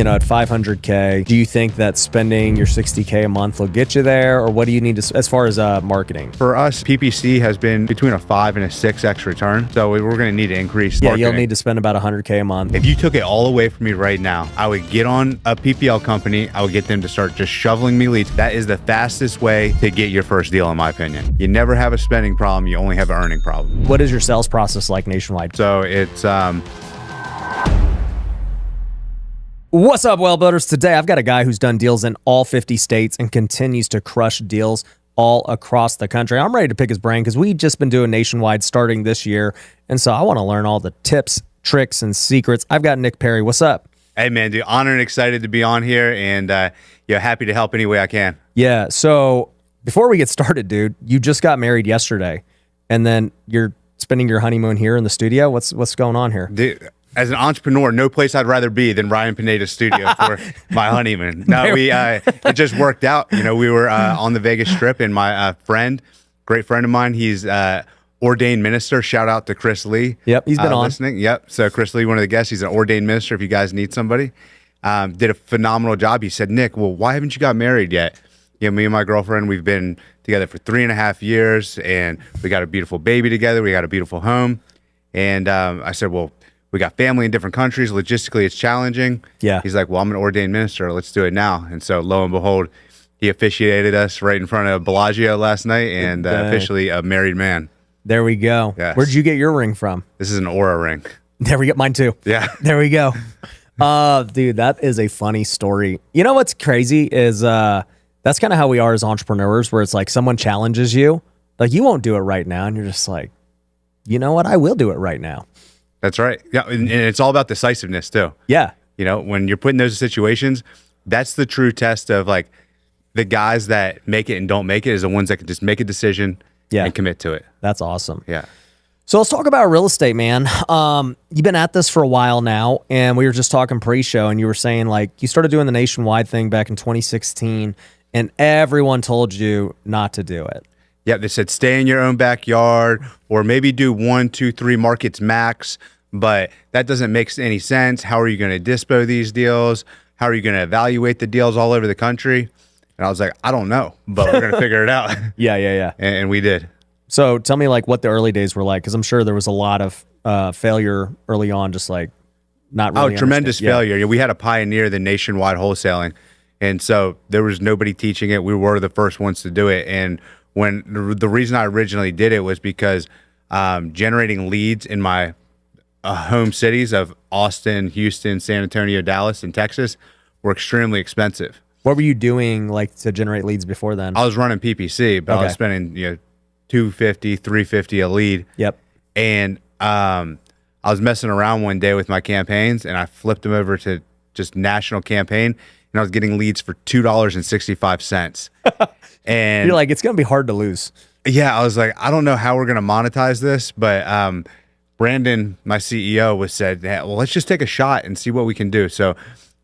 at 500K, do you think that spending your 60K a month will get you there? Or what do you need to, as far as marketing? For us, PPC has been between a 5 and a 6x return. So we're going to need to increase marketing. You'll need to spend about 100K a month. If you took it all away from me right now, I would get on a PPL company. I would get them to start just shoveling me leads. That is the fastest way to get your first deal, in my opinion. You never have a spending problem. You only have an earning problem. What is your sales process like nationwide? So it's... What's up, well builders? Today I've got a guy who's done deals in all 50 states and continues to crush deals all across the country. I'm ready to pick his brain because we've just been doing nationwide starting this year. And so I want to learn all the tips, tricks, and secrets. I've got Nick Perry. What's up? Hey, man, dude, honored and excited to be on here, and happy to help any way I can. Yeah, so before we get started, dude, you just got married yesterday, and then you're spending your honeymoon here in the studio. What's going on here? Dude, as an entrepreneur, no place I'd rather be than Ryan Pineda's studio for my honeymoon. No, it just worked out. We were on the Vegas Strip, and my great friend of mine, he's ordained minister. Shout out to Chris Lee. Yep, he's been on. Listening. Yep. So Chris Lee, one of the guests, he's an ordained minister. If you guys need somebody, did a phenomenal job. He said, Nick, well, why haven't you got married yet? Me and my girlfriend, we've been together for 3.5 years, and we got a beautiful baby together. We got a beautiful home. And I said, well, we got family in different countries. Logistically, it's challenging. Yeah. He's like, well, I'm an ordained minister. Let's do it now. And so lo and behold, he officiated us right in front of Bellagio last night, and officially a married man. There we go. Yes. Where'd you get your ring from? This is an Aura ring. There we go. Mine too. Yeah. There we go. Dude, that is a funny story. You know what's crazy is that's kind of how we are as entrepreneurs, where it's like someone challenges you, like you won't do it right now, and you're just like, you know what? I will do it right now. That's right. Yeah, and it's all about decisiveness too. Yeah. When you're put in those situations, that's the true test of like the guys that make it and don't make it is the ones that can just make a decision and commit to it. That's awesome. Yeah. So let's talk about real estate, man. You've been at this for a while now, and we were just talking pre-show, and you were saying like you started doing the nationwide thing back in 2016, and everyone told you not to do it. Yeah, they said stay in your own backyard, or maybe do 1, 2, 3 markets max, but that doesn't make any sense. How are you going to dispo these deals? How are you going to evaluate the deals all over the country? And I was like, I don't know, but we're going to figure it out. Yeah. And we did. So tell me like what the early days were like, because I'm sure there was a lot of failure early on, just like not really. Tremendous failure. Yeah, we had to pioneer the nationwide wholesaling, and so there was nobody teaching it. We were the first ones to do it, and when the reason I originally did it was because generating leads in my home cities of Austin, Houston, San Antonio, Dallas, and Texas were extremely expensive. What were you doing like to generate leads before then? I was running PPC, but I was spending $250, $350 a lead. Yep. And I was messing around one day with my campaigns, and I flipped them over to just national campaign, and I was getting leads for $2.65. And you're like, it's going to be hard to lose. Yeah, I was like, I don't know how we're going to monetize this, but Brandon, my CEO, said, well, let's just take a shot and see what we can do. So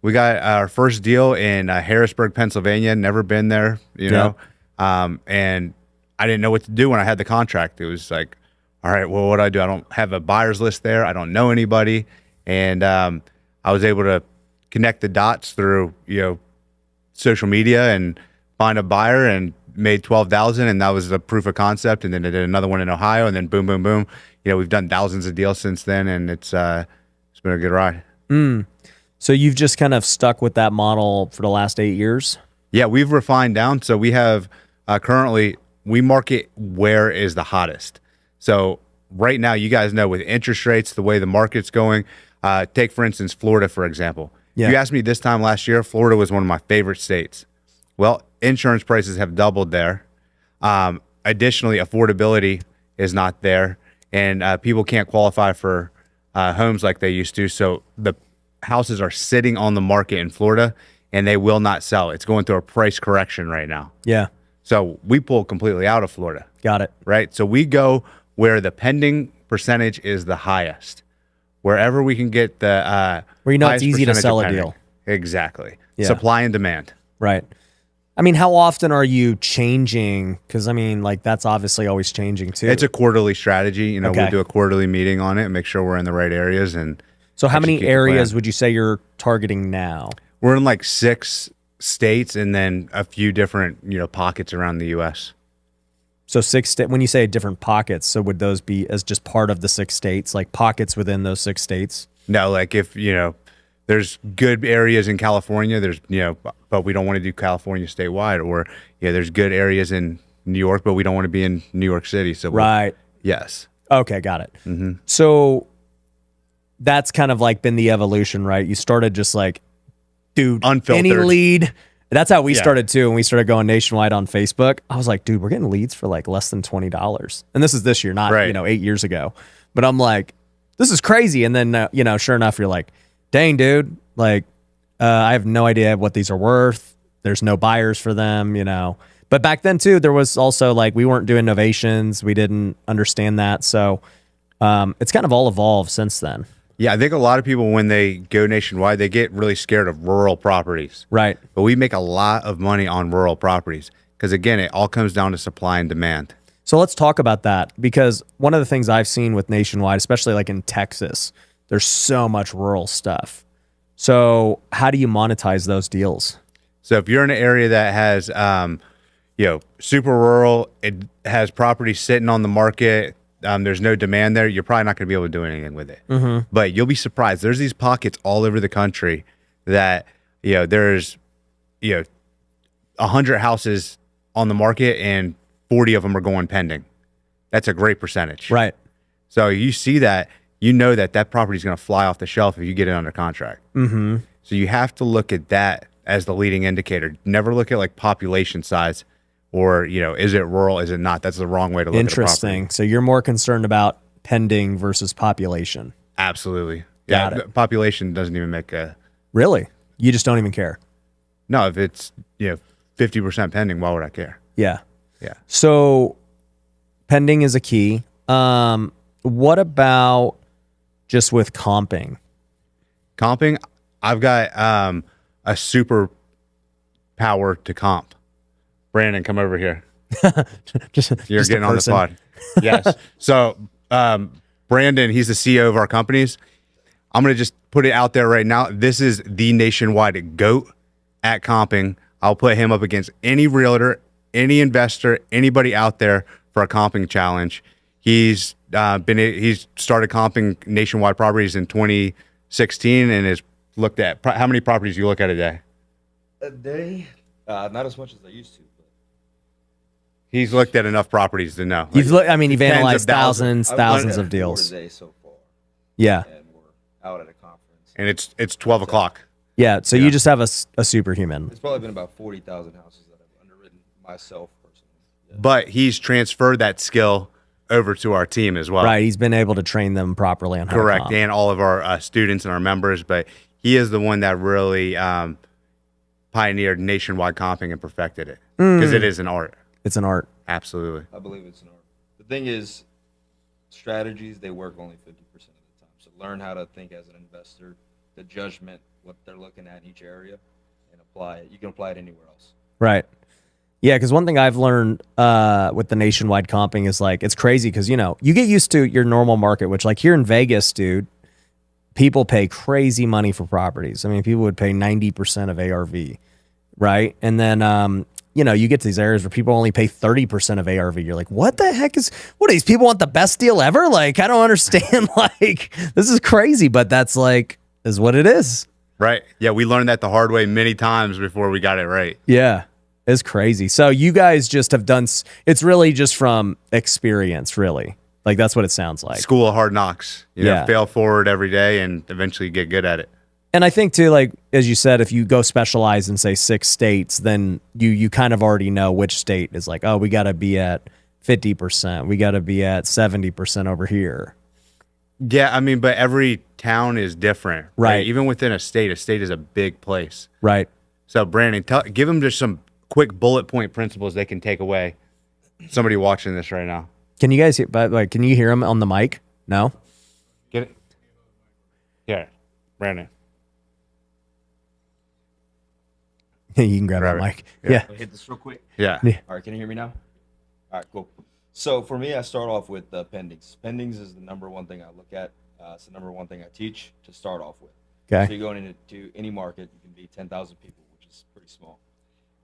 we got our first deal in Harrisburg, Pennsylvania. Never been there, know, and I didn't know what to do when I had the contract. It was like, all right, well, what do I do? I don't have a buyer's list there. I don't know anybody, and I was able to connect the dots through social media and find a buyer and made $12,000, and that was the proof of concept. And then I did another one in Ohio, and then boom, boom, boom. We've done thousands of deals since then, and it's been a good ride. So you've just kind of stuck with that model for the last 8 years? Yeah, we've refined down. So we have currently we market where is the hottest. So right now, you guys know with interest rates, the way the market's going. Take for instance Florida, for example. Yeah. You asked me this time last year, Florida was one of my favorite states. Well, insurance prices have doubled there. Additionally, affordability is not there, and people can't qualify for homes like they used to. So the houses are sitting on the market in Florida, and they will not sell. It's going through a price correction right now. Yeah. So we pull completely out of Florida. Got it. Right? So we go where the pending percentage is the highest. Wherever we can get the where it's easy to sell a deal. Exactly. Yeah. Supply and demand. Right. I mean, how often are you changing? Because, I mean, like, that's obviously always changing, too. It's a quarterly strategy. We'll do a quarterly meeting on it and make sure we're in the right areas. And So how many execute the areas plan. would you say you're targeting now? We're in like 6 states and then a few different, pockets around the U.S. So when you say different pockets, so would those be as just part of the 6 states, like pockets within those 6 states? No, like if, there's good areas in California, there's, but we don't want to do California statewide, or, there's good areas in New York, but we don't want to be in New York City. So Right. yes. Okay, got it. Mm-hmm. So that's kind of like been the evolution, right? You started just like, dude, Unfiltered. any lead. That's how we Yeah. started too. When we started going nationwide on Facebook, I was like, dude, we're getting leads for like less than $20. And this is this year, not, Right. 8 years ago. But I'm like, this is crazy. And then, sure enough, you're like, dang, dude, like, I have no idea what these are worth. There's no buyers for them, But back then too, there was also like, we weren't doing novations. We didn't understand that. So it's kind of all evolved since then. Yeah, I think a lot of people, when they go nationwide, they get really scared of rural properties. Right. But we make a lot of money on rural properties because, again, it all comes down to supply and demand. So let's talk about that, because one of the things I've seen with nationwide, especially like in Texas, there's so much rural stuff. So how do you monetize those deals? So if you're in an area that has, super rural, it has property sitting on the market, there's no demand there, you're probably not going to be able to do anything with it. Mm-hmm. But you'll be surprised. There's these pockets all over the country that, there's, 100 houses on the market and 40 of them are going pending. That's a great percentage. Right. So you see that, that property is going to fly off the shelf if you get it under contract. Mm-hmm. So you have to look at that as the leading indicator. Never look at like population size or, is it rural? Is it not? That's the wrong way to look at a Interesting. property. So you're more concerned about pending versus population. Absolutely. Got Yeah. it. Population doesn't even make a, Really? You just don't even care. no, if it's, 50% pending, why would I care? Yeah. Yeah. So pending is a key. What about just with comping? Comping, I've got a super power to comp. Brandon, come over here. just You're just a getting on the person. pod. Yes. So Brandon, he's the CEO of our companies. I'm going to just put it out there right now. This is the nationwide GOAT at comping. I'll put him up against any realtor, any investor, anybody out there for a comping challenge. He's started comping nationwide properties in 2016 and has looked at how many properties you look at a day? A day? Not as much as I used to. But He's looked at enough properties to know. You've Like, you've tens of analyzed thousands. thousands I've of done 4 deals. today so far, Yeah. and we're out at a conference. and it's 12 o'clock. Yeah. So Yeah. you just have a superhuman. It's probably been about 40,000 houses that I've underwritten myself personally. Yeah. But he's transferred that skill over to our team as well. Right. He's been able to train them properly on how to Correct. comp. And all of our students and our members. But he is the one that really pioneered nationwide comping and perfected it because it is an art. It's an art. Absolutely. I believe it's an art. The thing is, strategies, they work only 50% of the time. So learn how to think as an investor, the judgment, what they're looking at in each area, and apply it. You can apply it anywhere else. Right. Yeah, because one thing I've learned with the nationwide comping is like, it's crazy because, you get used to your normal market, which like here in Vegas, dude, people pay crazy money for properties. I mean, people would pay 90% of ARV, right? And then, you get to these areas where people only pay 30% of ARV. You're like, what the heck what do these people want the best deal ever? Like, I don't understand. Like, this is crazy, but that's like, is what it is. Right. Yeah. We learned that the hard way many times before we got it right. Yeah. It's crazy. So you guys just have done, it's really just from experience, really. Like, that's what it sounds like. School of hard knocks. You know, Yeah. fail forward every day and eventually get good at it. And I think too, like, as you said, if you go specialize in say 6 states, then you kind of already know which state is like, oh, we got to be at 50%. We got to be at 70% over here. Yeah. I mean, but every town is different. Right. Even within a state is a big place. Right. So Brandon, give them just some quick bullet point principles they can take away. Somebody watching this right now. Can you guys, can you hear him on the mic? No? Get it? Yeah. Brandon. You can grab Grab that it. mic. Yeah. Yeah. I'll hit this real quick. Yeah. Yeah. All right, can you hear me now? All right, cool. So for me, I start off with pendings. Pendings is the number one thing I look at. It's the number one thing I teach to start off with. Okay. So you're going into any market, you can be 10,000 people, which is pretty small.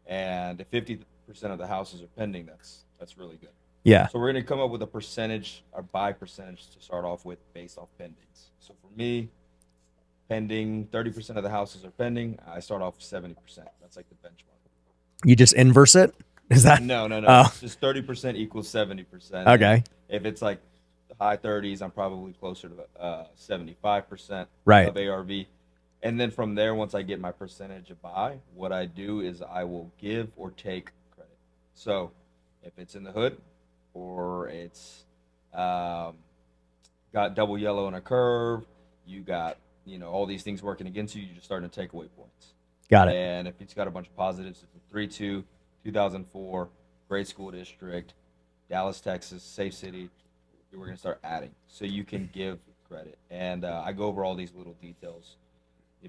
And if 50% of the houses are pending, that's really good. Yeah. So we're going to come up with a percentage or buy percentage to start off with based off pendings. So for me, pending, 30% of the houses are pending. I start off with 70%. That's like the benchmark. You just inverse it? Is that? No. Oh. It's just 30% equals 70%. Okay. If it's like the high 30s, I'm probably closer to 75% Right. of ARV. And then from there, once I get my percentage of buy, what I do is I will give or take credit. So if it's in the hood or it's got double yellow in a curve, you got, all these things working against you, you're just starting to take away points. Got it. And if it's got a bunch of positives, it's a 3-2, 2004, great school district, Dallas, Texas, safe city, we're going to start adding. So you can give credit. And I go over all these little details,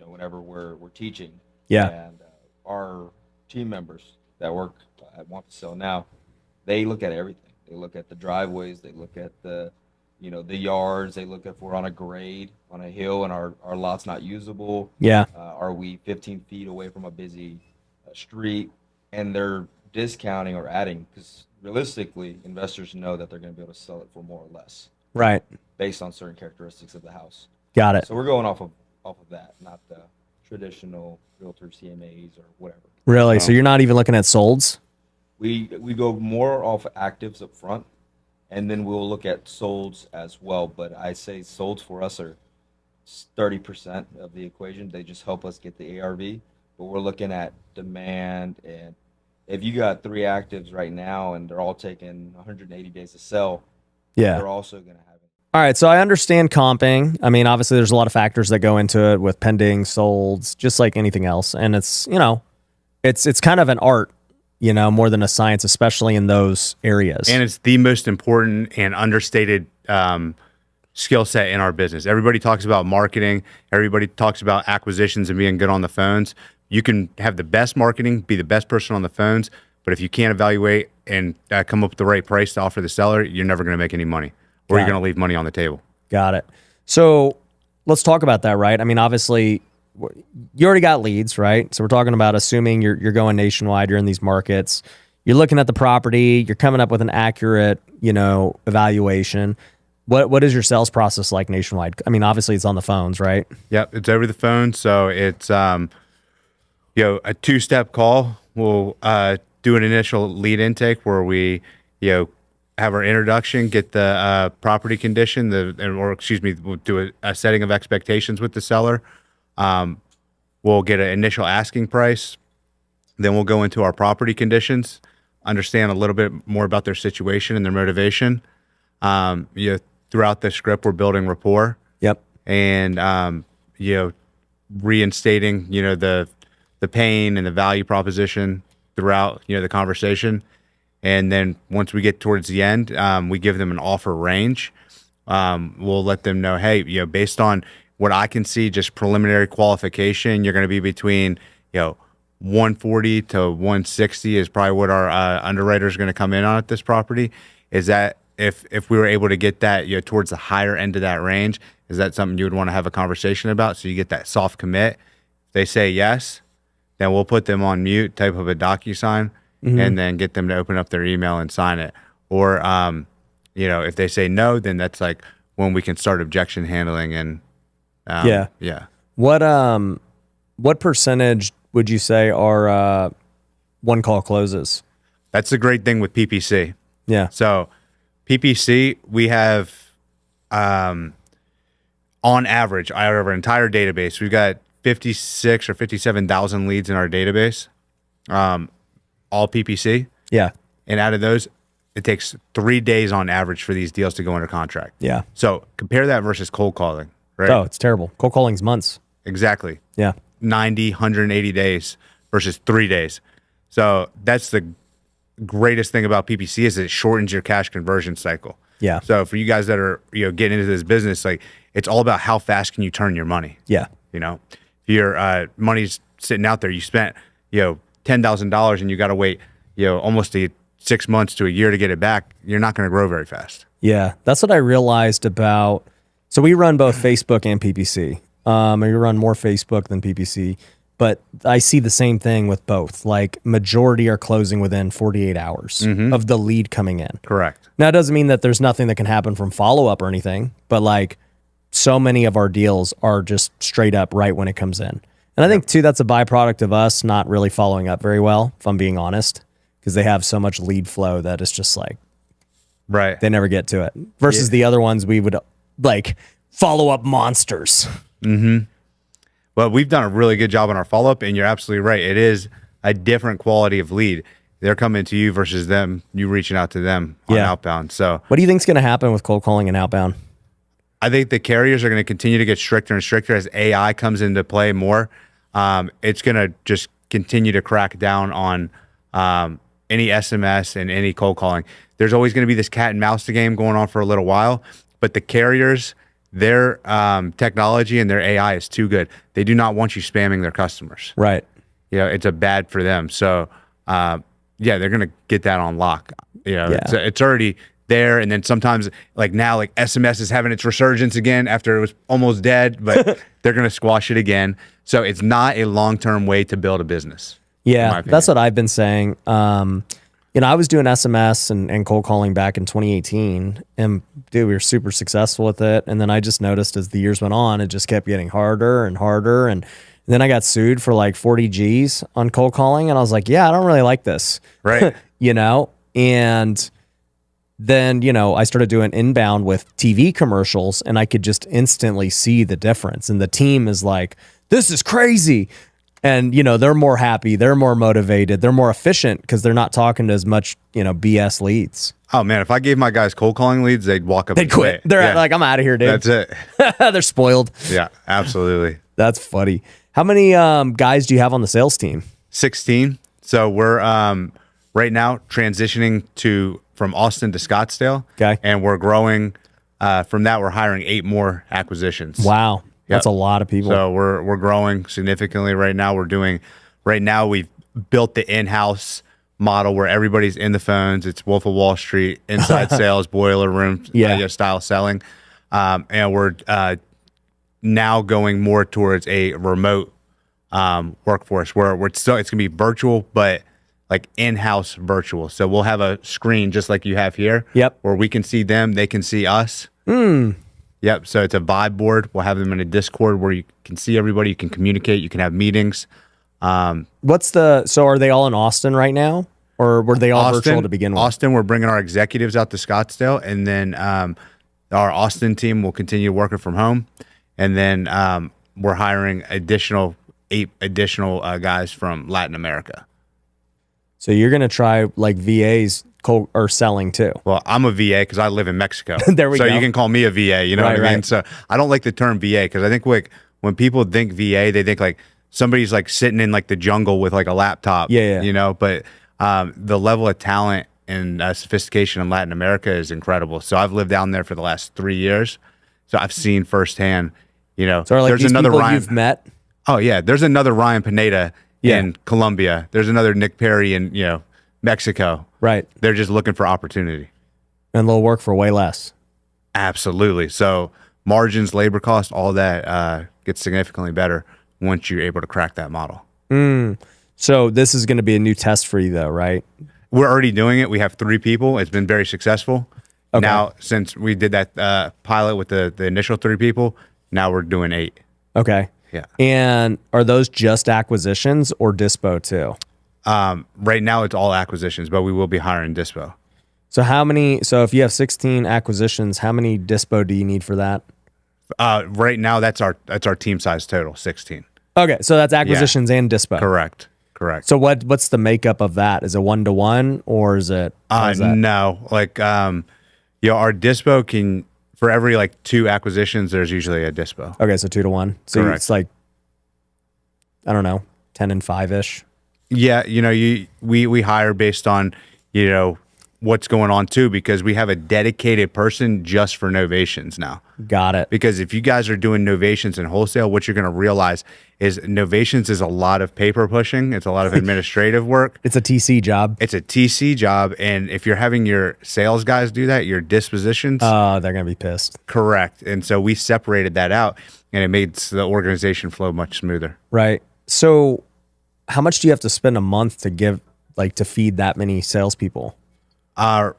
whenever we're teaching. Yeah. And our team members that work at Want to Sell Now, they look at everything. They look at the driveways. They look at the yards. They look at if we're on a grade, on a hill, and our lot's not usable. Yeah. Are we 15 feet away from a busy street? And they're discounting or adding because realistically, investors know that they're going to be able to sell it for more or less Right. based on certain characteristics of the house. Got it. So we're going off of that, not the traditional realtor CMAs or whatever. Really? So you're not even looking at solds? We go more off actives up front, and then we'll look at solds as well. But I say solds for us are 30% of the equation. They just help us get the ARV. But we're looking at demand, and if you got 3 actives right now and they're all taking 180 days to sell, Yeah. they're also going to have it. All right. So I understand comping. I mean, obviously there's a lot of factors that go into it with pending, solds, just like anything else. And it's, it's kind of an art, more than a science, especially in those areas. And it's the most important and understated skill set in our business. Everybody talks about marketing. Everybody talks about acquisitions and being good on the phones. You can have the best marketing, be the best person on the phones, but if you can't evaluate and come up with the right price to offer the seller, you're never going to make any money, or you're going to leave money on the table. Got it. So let's talk about that, right? I mean, obviously, you already got leads, right? So we're talking about assuming you're going nationwide, you're in these markets, you're looking at the property, you're coming up with an accurate, evaluation. What is your sales process like nationwide? I mean, obviously it's on the phones, right? Yep, it's over the phone. So it's a 2-step call. We'll do an initial lead intake where we have our introduction, get the property condition, we'll do a setting of expectations with the seller. We'll get an initial asking price. Then we'll go into our property conditions, understand a little bit more about their situation and their motivation. Throughout the script, we're building rapport. Yep. And reinstating the pain and the value proposition throughout the conversation. And then once we get towards the end, we give them an offer range. We'll let them know, hey, based on what I can see, just preliminary qualification, you're going to be between 140 to 160 is probably what our underwriters are going to come in on at this property. Is that if we were able to get that towards the higher end of that range, is that something you would want to have a conversation about? So you get that soft commit. If they say yes, then we'll put them on mute, type of a DocuSign, and then get them to open up their email and sign it. Or if they say no, then that's like when we can start objection handling and yeah. What percentage would you say are one call closes? That's the great thing with PPC. Yeah. So PPC, we have on average, out of our entire database, we've got 56 or 57,000 leads in our database, all PPC. Yeah. And out of those, it takes 3 days on average for these deals to go under contract. Yeah. So compare that versus cold calling, right? Oh, it's terrible. Cold calling's months. Exactly. Yeah. 90, 180 days versus 3 days. So that's the greatest thing about PPC is it shortens your cash conversion cycle. Yeah. So for you guys that are, getting into this business, like it's all about how fast can you turn your money. Yeah. If your money's sitting out there, you spent, $10,000 and you got to wait, almost 6 months to a year to get it back. You're not going to grow very fast. Yeah. That's what I realized about So we run both Facebook and PPC. We run more Facebook than PPC, but I see the same thing with both. Like majority are closing within 48 hours of the lead coming in. Correct. Now, it doesn't mean that there's nothing that can happen from follow-up or anything, but like so many of our deals are just straight up right when it comes in. And I think too, that's a byproduct of us not really following up very well, if I'm being honest, because they have so much lead flow that it's just like, right. they never get to it. Versus the other ones, we would like follow up monsters. Well, we've done a really good job on our follow-up, and you're absolutely right. It is a different quality of lead. They're coming to you versus them, you reaching out to them on outbound. So what do you think is going to happen with cold calling and outbound? I think the carriers are going to continue to get stricter and stricter as AI comes into play more. It's going to just continue to crack down on any SMS and any cold calling. There's always going to be this cat and mouse game going on for a little while, but the carriers, their technology and their AI is too good. They do not want you spamming their customers. Right. You know, it's a bad for them. So, yeah, they're going to get that on lock. You know, it's already there. And then sometimes like now, like SMS is having its resurgence again after it was almost dead, but they're going to squash it again. So it's not a long-term way to build a business. Yeah, that's what I've been saying. You know, I was doing SMS and cold calling back in 2018, and dude, we were super successful with it. And then I just noticed as the years went on, it just kept getting harder and harder. And then I got sued for like 40 G's on cold calling, and I was like, yeah, I don't really like this. Right. You know, and then, you know, I started doing inbound with TV commercials, and I could just instantly see the difference. And the team is like, this is crazy. And, you know, they're more happy, they're more motivated, they're more efficient because they're not talking to as much, you know, BS leads. Oh, man, if I gave my guys cold calling leads, they'd walk up They'd and quit. quit. They're like, I'm out of here, dude. That's it. They're spoiled. Yeah, absolutely. That's funny. How many guys do you have on the sales team? 16. So we're right now transitioning from Austin to Scottsdale. Okay. And we're growing. From that, we're hiring 8 more acquisitions. Wow. That's a lot of people. So we're growing significantly right now. We've built the in-house model where everybody's in the phones. It's Wolf of Wall Street, inside sales, boiler room style selling. And we're now going more towards a remote workforce where it's going to be virtual, but like in-house virtual. So we'll have a screen just like you have here. Yep. Where we can see them, they can see us. Yep. So it's a vibe board. We'll have them in a Discord where you can see everybody. You can communicate. You can have meetings. So are they all in Austin right now, or were they all virtual to begin with? Austin, we're bringing our executives out to Scottsdale, and then our Austin team will continue working from home, and then we're hiring 8 additional guys from Latin America. So you're gonna try like VAs or selling too. Well, I'm a VA because I live in Mexico. There we go. So you can call me a VA. You know what I mean? So I don't like the term VA because I think like when people think VA, they think like somebody's like sitting in like the jungle with like a laptop. Yeah. You know, but the level of talent and sophistication in Latin America is incredible. So I've lived down there for the last 3 years. So I've seen firsthand, you know, so like there's these another people Ryan. You've met? Oh yeah. There's another Ryan Pineda in Colombia. There's another Nick Perry in, you know, Mexico. Right. They're just looking for opportunity. And they'll work for way less. Absolutely. So margins, labor costs, all that gets significantly better once you're able to crack that model. So this is going to be a new test for you though, right? We're already doing it. We have 3 people. It's been very successful. Okay. Now, since we did that pilot with the initial 3 people, now we're doing 8. Okay. Yeah. And are those just acquisitions or dispo too? Right now it's all acquisitions, but we will be hiring dispo. So if you have 16 acquisitions, how many dispo do you need for that? Right now that's our team size total, 16. Okay, so that's acquisitions and dispo. Correct. So what's the makeup of that? Is it 1-to-1 or is it? No, like our dispo can, for every like 2 acquisitions, there's usually a dispo. Okay, so 2-to-1. So Correct. it's like, I don't know, 10 and 5-ish. Yeah, you know, we hire based on, you know, what's going on too, because we have a dedicated person just for novations now. Got it. Because if you guys are doing novations and wholesale, what you're going to realize is novations is a lot of paper pushing. It's a lot of administrative work. It's a TC job. It's a TC job. And if you're having your sales guys do that, your dispositions. They're going to be pissed. Correct. And so we separated that out, and it made the organization flow much smoother. Right. So how much do you have to spend a month to to feed that many salespeople? I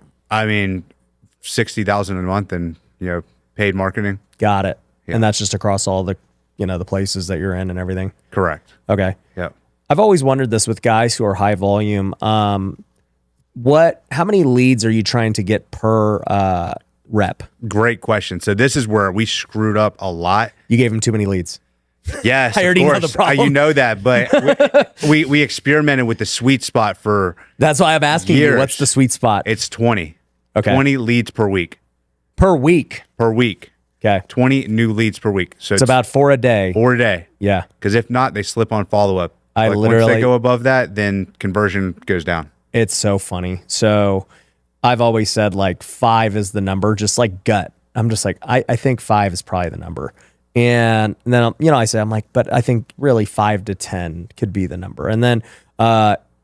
mean, 60,000 a month and, paid marketing. Got it. Yeah. And that's just across all the, the places that you're in and everything. Correct. Okay. Yep. I've always wondered this with guys who are high volume. How many leads are you trying to get per rep? Great question. So this is where we screwed up a lot. You gave him too many leads. Yes, I already of know course. the problem. You know that, but we experimented with the sweet spot for That's why I'm asking years. you, what's the sweet spot? It's 20. Okay. 20 leads per week. Per week. Per week. Okay. 20 new leads per week. So It's about 4 a day. 4 a day. Yeah. Because if not, they slip on follow-up. Once literally- they go above that, then conversion goes down. It's so funny. So I've always said 5 is the number, just like gut. I'm just like, I think 5 is probably the number. And then, I say, I'm like, but I think really 5 to 10 could be the number. And then,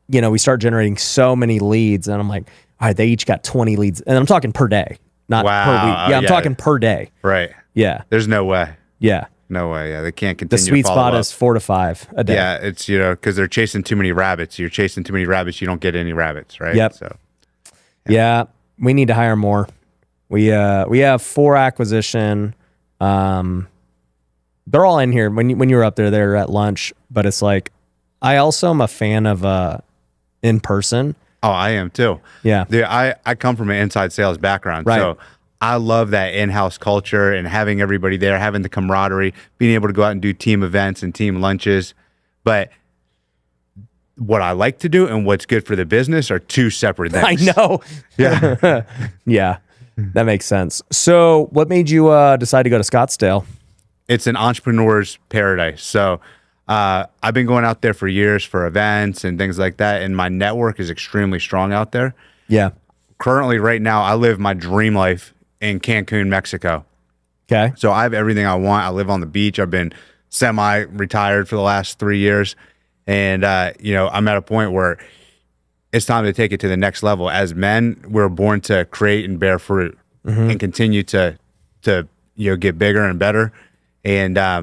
we start generating so many leads, and I'm like, all right, they each got 20 leads. And I'm talking per day, not per week. Yeah, I'm talking per day. Right. Yeah. There's no way. Yeah. No way. Yeah, they can't continue. The sweet to follow spot up. is 4 to 5 a day. Yeah, it's because they're chasing too many rabbits. You're chasing too many rabbits, you don't get any rabbits, right? Yep. So Yeah, we need to hire more. We have 4 acquisition. They're all in here. When you were up there, they're at lunch. But it's like, I also am a fan of in person. Oh, I am too. Yeah. Dude, I come from an inside sales background. Right. So I love that in-house culture and having everybody there, having the camaraderie, being able to go out and do team events and team lunches. But what I like to do and what's good for the business are two separate things. I know. Yeah. Yeah, that makes sense. So what made you decide to go to Scottsdale? It's an entrepreneur's paradise. So I've been going out there for years for events and things like that, and my network is extremely strong out there. Yeah. Currently, right now, I live my dream life in Cancun, Mexico. Okay. So I have everything I want. I live on the beach. I've been semi-retired for the last 3 years. And, I'm at a point where it's time to take it to the next level. As men, we're born to create and bear fruit and continue to get bigger and better. And, I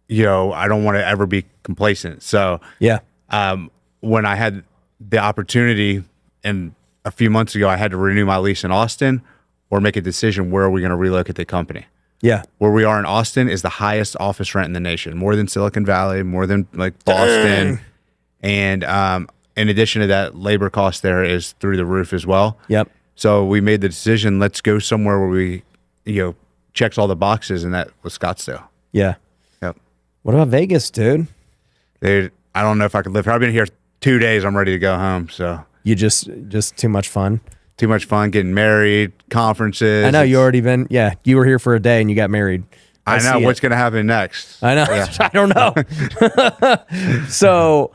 don't want to ever be complacent. So Yeah. when I had the opportunity, and a few months ago, I had to renew my lease in Austin or make a decision where are we going to relocate the company. Yeah. Where we are in Austin is the highest office rent in the nation, more than Silicon Valley, more than Boston. And in addition to that, labor cost there is through the roof as well. Yep. So we made the decision, let's go somewhere where we, checks all the boxes, and that was Scottsdale. Yeah. Yep. What about Vegas, dude? Dude, I don't know if I could live here. I've been here 2 days. I'm ready to go home. So You just too much fun. too much fun getting married, conferences. I know you already been. Yeah, you were here for a day and you got married. I know see what's it. going to happen next. I know. I don't know. So,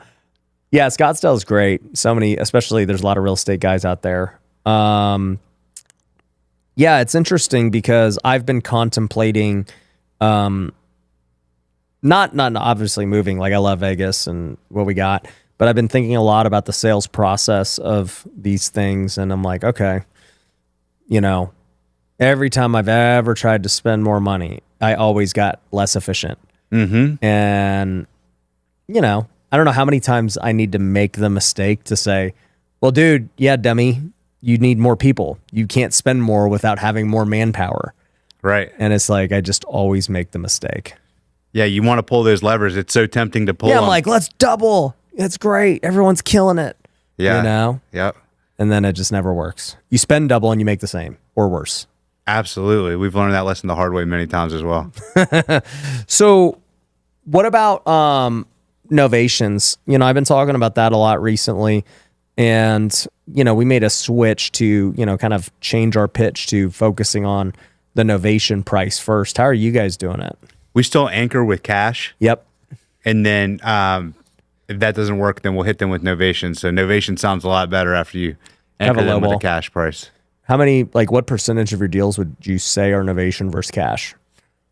yeah, Scottsdale is great. So many, especially there's a lot of real estate guys out there. Yeah, it's interesting because I've been contemplating, not obviously moving. Like I love Vegas and what we got, but I've been thinking a lot about the sales process of these things, and I'm like, okay, every time I've ever tried to spend more money, I always got less efficient. Mm-hmm. And, I don't know how many times I need to make the mistake to say, well, dude, yeah, dummy, you need more people. You can't spend more without having more manpower. Right. And it's like, I just always make the mistake. Yeah, you want to pull those levers. It's so tempting to pull Yeah, I'm them. like, let's double. It's great. Everyone's killing it. Yeah. Yep. And then it just never works. You spend double and you make the same or worse. Absolutely. We've learned that lesson the hard way many times as well. So what about novations? I've been talking about that a lot recently. And, we made a switch to, kind of change our pitch to focusing on the novation price first. How are you guys doing it? We still anchor with cash. Yep. And then if that doesn't work, then we'll hit them with novation. So novation sounds a lot better after you anchor a them with a lowball. cash price. How many, like, what percentage of your deals would you say are novation versus cash?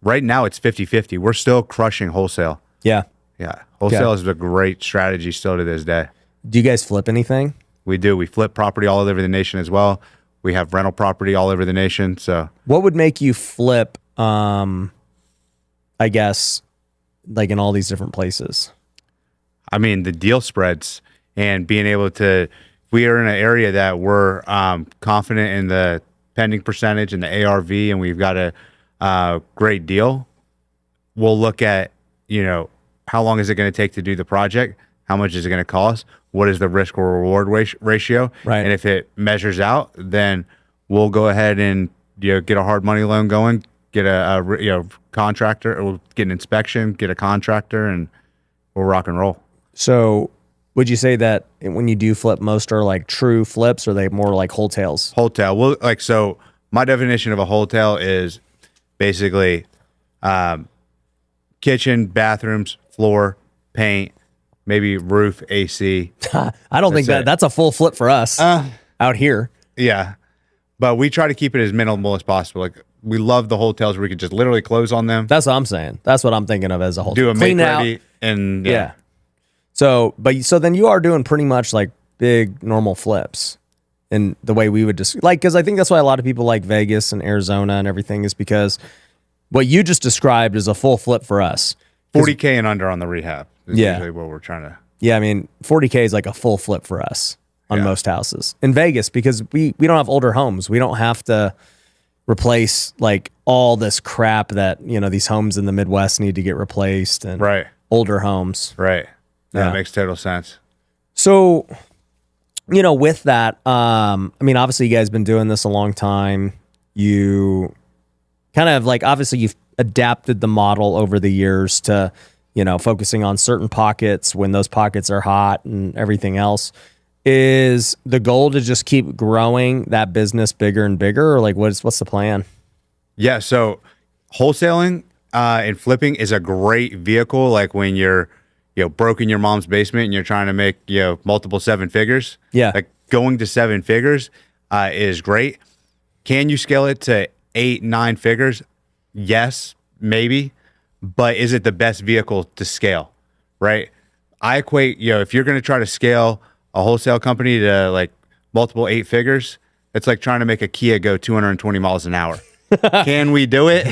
Right now it's 50-50. We're still crushing wholesale. Yeah. Yeah. Wholesale is a great strategy still to this day. Do you guys flip anything? We do. We flip property all over the nation as well. We have rental property all over the nation. So What would make you flip, I guess, like in all these different places? I mean, the deal spreads and being able to, if we are in an area that we're confident in the pending percentage and the ARV and we've got a great deal, we'll look at, how long is it going to take to do the project? How much is it going to cost? What is the risk or reward ratio? Right. And if it measures out, then we'll go ahead and get a hard money loan going, get a contractor, or we'll get an inspection, get a contractor, and we'll rock and roll. So would you say that when you do flip, most are like true flips, or are they more like wholesales? Wholesale. Well, so my definition of a wholesale is basically kitchen, bathrooms, floor, paint, maybe roof, AC. I don't think that's a full flip for us out here. Yeah. But we try to keep it as minimal as possible. Like, we love the hotels where we can just literally close on them. That's what I'm saying. That's what I'm thinking of as a whole. Do a Clean make it out. ready and Yeah. So then you are doing pretty much like big normal flips in the way we would just because I think that's why a lot of people like Vegas and Arizona and everything is because what you just described is a full flip for us. 40K and under on the rehab is Yeah. usually what we're trying to. Yeah, I mean, 40K is like a full flip for us on most houses in Vegas because we don't have older homes. We don't have to replace like all this crap that, these homes in the Midwest need to get replaced and Right. older homes. Right. Yeah. That makes total sense. So, with that, I mean, obviously you guys been doing this a long time. You kind of like, obviously you've adapted the model over the years to, focusing on certain pockets when those pockets are hot and everything else. Is the goal to just keep growing that business bigger and bigger, or like what's the plan? Yeah. So wholesaling and flipping is a great vehicle. Like when you're, broke in your mom's basement and you're trying to make, multiple seven figures. Yeah. Like going to seven figures is great. Can you scale it to 8, 9 figures? Yes, maybe. But is it the best vehicle to scale? Right. I equate, if you're going to try to scale a wholesale company to like multiple 8 figures, it's like trying to make a Kia go 220 miles an hour. Can we do it?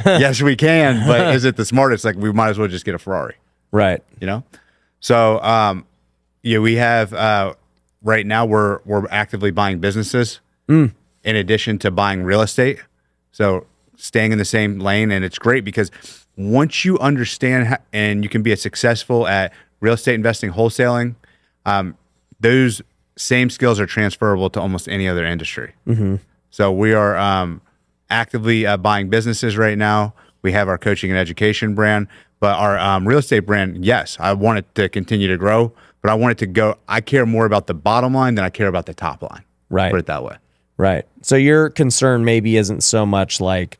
Yes, we can. But is it the smartest? Like, we might as well just get a Ferrari. Right. So, we have right now we're actively buying businesses in addition to buying real estate. So staying in the same lane, and it's great because once you understand and you can be successful at real estate investing, wholesaling, those same skills are transferable to almost any other industry. Mm-hmm. So we are actively buying businesses right now. We have our coaching and education brand, but our real estate brand, yes, I want it to continue to grow, but I want it to go. I care more about the bottom line than I care about the top line. Right. Put it that way. Right. So your concern maybe isn't so much like,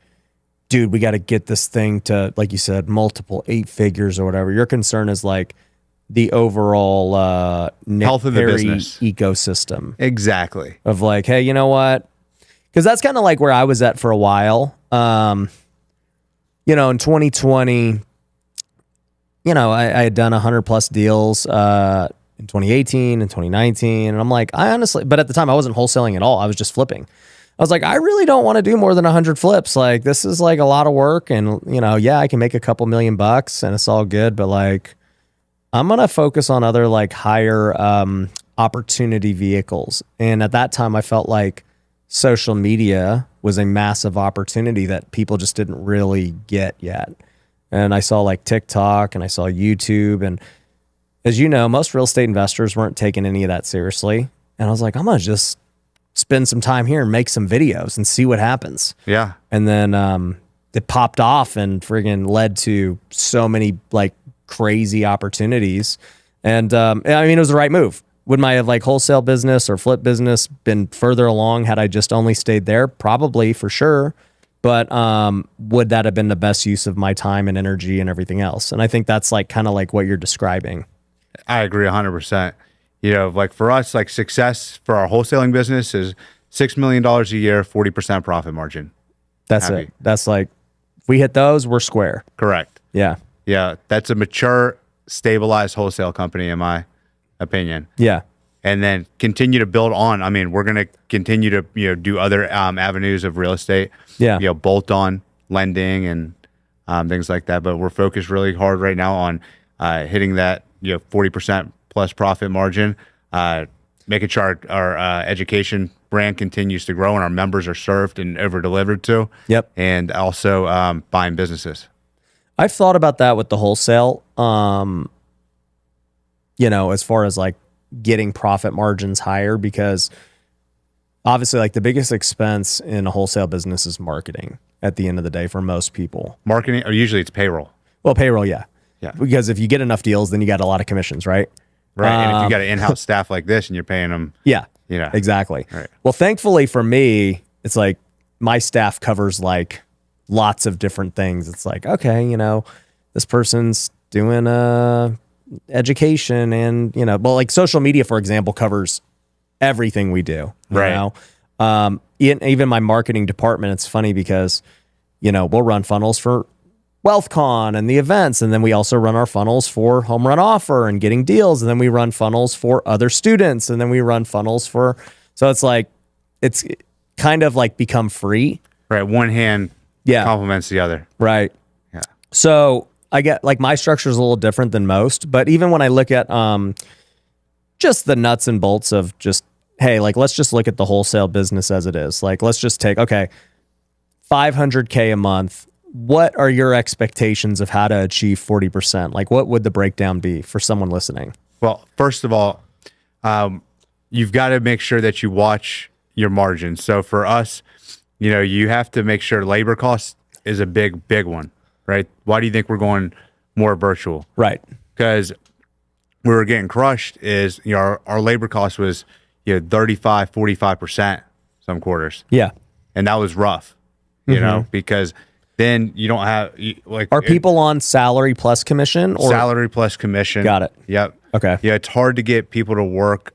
dude, we got to get this thing to, like you said, multiple 8 figures or whatever. Your concern is like the overall health of the business ecosystem. Exactly. Of like, hey, you know what? Because that's kind of like where I was at for a while. In 2020, I had done 100 plus deals in 2018 and 2019. And I'm like, but at the time I wasn't wholesaling at all. I was just flipping. I was like, I really don't want to do more than 100 flips. Like, this is like a lot of work. And, I can make a couple $1,000,000 and it's all good. But like, I'm going to focus on other like higher opportunity vehicles. And at that time I felt like social media was a massive opportunity that people just didn't really get yet. And I saw like TikTok and I saw YouTube. And as you know, most real estate investors weren't taking any of that seriously. And I was like, I'm going to just spend some time here and make some videos and see what happens. Yeah. And then it popped off and friggin' led to so many like crazy opportunities. And it was the right move. Would my like wholesale business or flip business been further along had I just only stayed there? Probably, for sure. But would that have been the best use of my time and energy and everything else? And I think that's like kind of like what you're describing. I agree 100%. Like for us, like success for our wholesaling business is $6 million a year, 40% profit margin. That's Happy. it. That's like, if we hit those, we're square. Correct. Yeah. Yeah. That's a mature, stabilized wholesale company, in my opinion. Yeah. And then continue to build on. I mean, we're going to continue to, do other avenues of real estate, Yeah. bolt on lending and things like that. But we're focused really hard right now on hitting that, 40% plus profit margin, making sure our education brand continues to grow and our members are served and over delivered to. Yep. And also buying businesses. I've thought about that with the wholesale, as far as like getting profit margins higher, because obviously like the biggest expense in a wholesale business is marketing at the end of the day for most people. Marketing, or usually it's payroll. Well, payroll, yeah. Yeah. Because if you get enough deals, then you got a lot of commissions, right? Right. And if you got an in-house staff like this and you're paying them. Yeah. Yeah. Exactly. Right. Well, thankfully for me, it's like my staff covers like lots of different things. It's like, okay, this person's doing education and, well, like social media, for example, covers everything we do. Right. Even my marketing department, it's funny because, we'll run funnels for WealthCon and the events. And then we also run our funnels for home run offer and getting deals. And then we run funnels for other students. And then we run funnels so it's like, it's kind of like become free. Right. One hand complements the other. Right. Yeah. So I get like my structure is a little different than most, but even when I look at just the nuts and bolts of just, hey, like, let's just look at the wholesale business as it is. Like, let's just take, okay, $500K a month. What are your expectations of how to achieve 40%? Like, what would the breakdown be for someone listening? Well, first of all, you've got to make sure that you watch your margins. So for us, you have to make sure labor cost is a big one, right? Why do you think we're going more virtual? Right. Because we were getting crushed is, our labor cost was, 35, 45% some quarters. Yeah. And that was rough, because then you don't have Are people on salary plus commission or salary plus commission? Got it. Yep. Okay. Yeah, it's hard to get people to work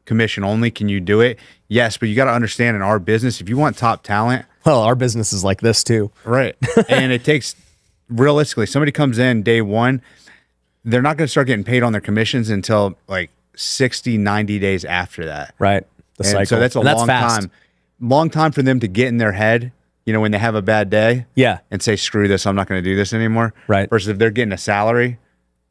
commission only. Can you do it? Yes, but you got to understand in our business, if you want top talent, well, our business is like this too. right? And it takes realistically, somebody comes in day one, they're not going to start getting paid on their commissions until like 60, 90 days after that. Right. The cycle. So that's a long time for them to get in their head. When they have a bad day, and say, screw this, I'm not going to do this anymore. Right. Versus if they're getting a salary,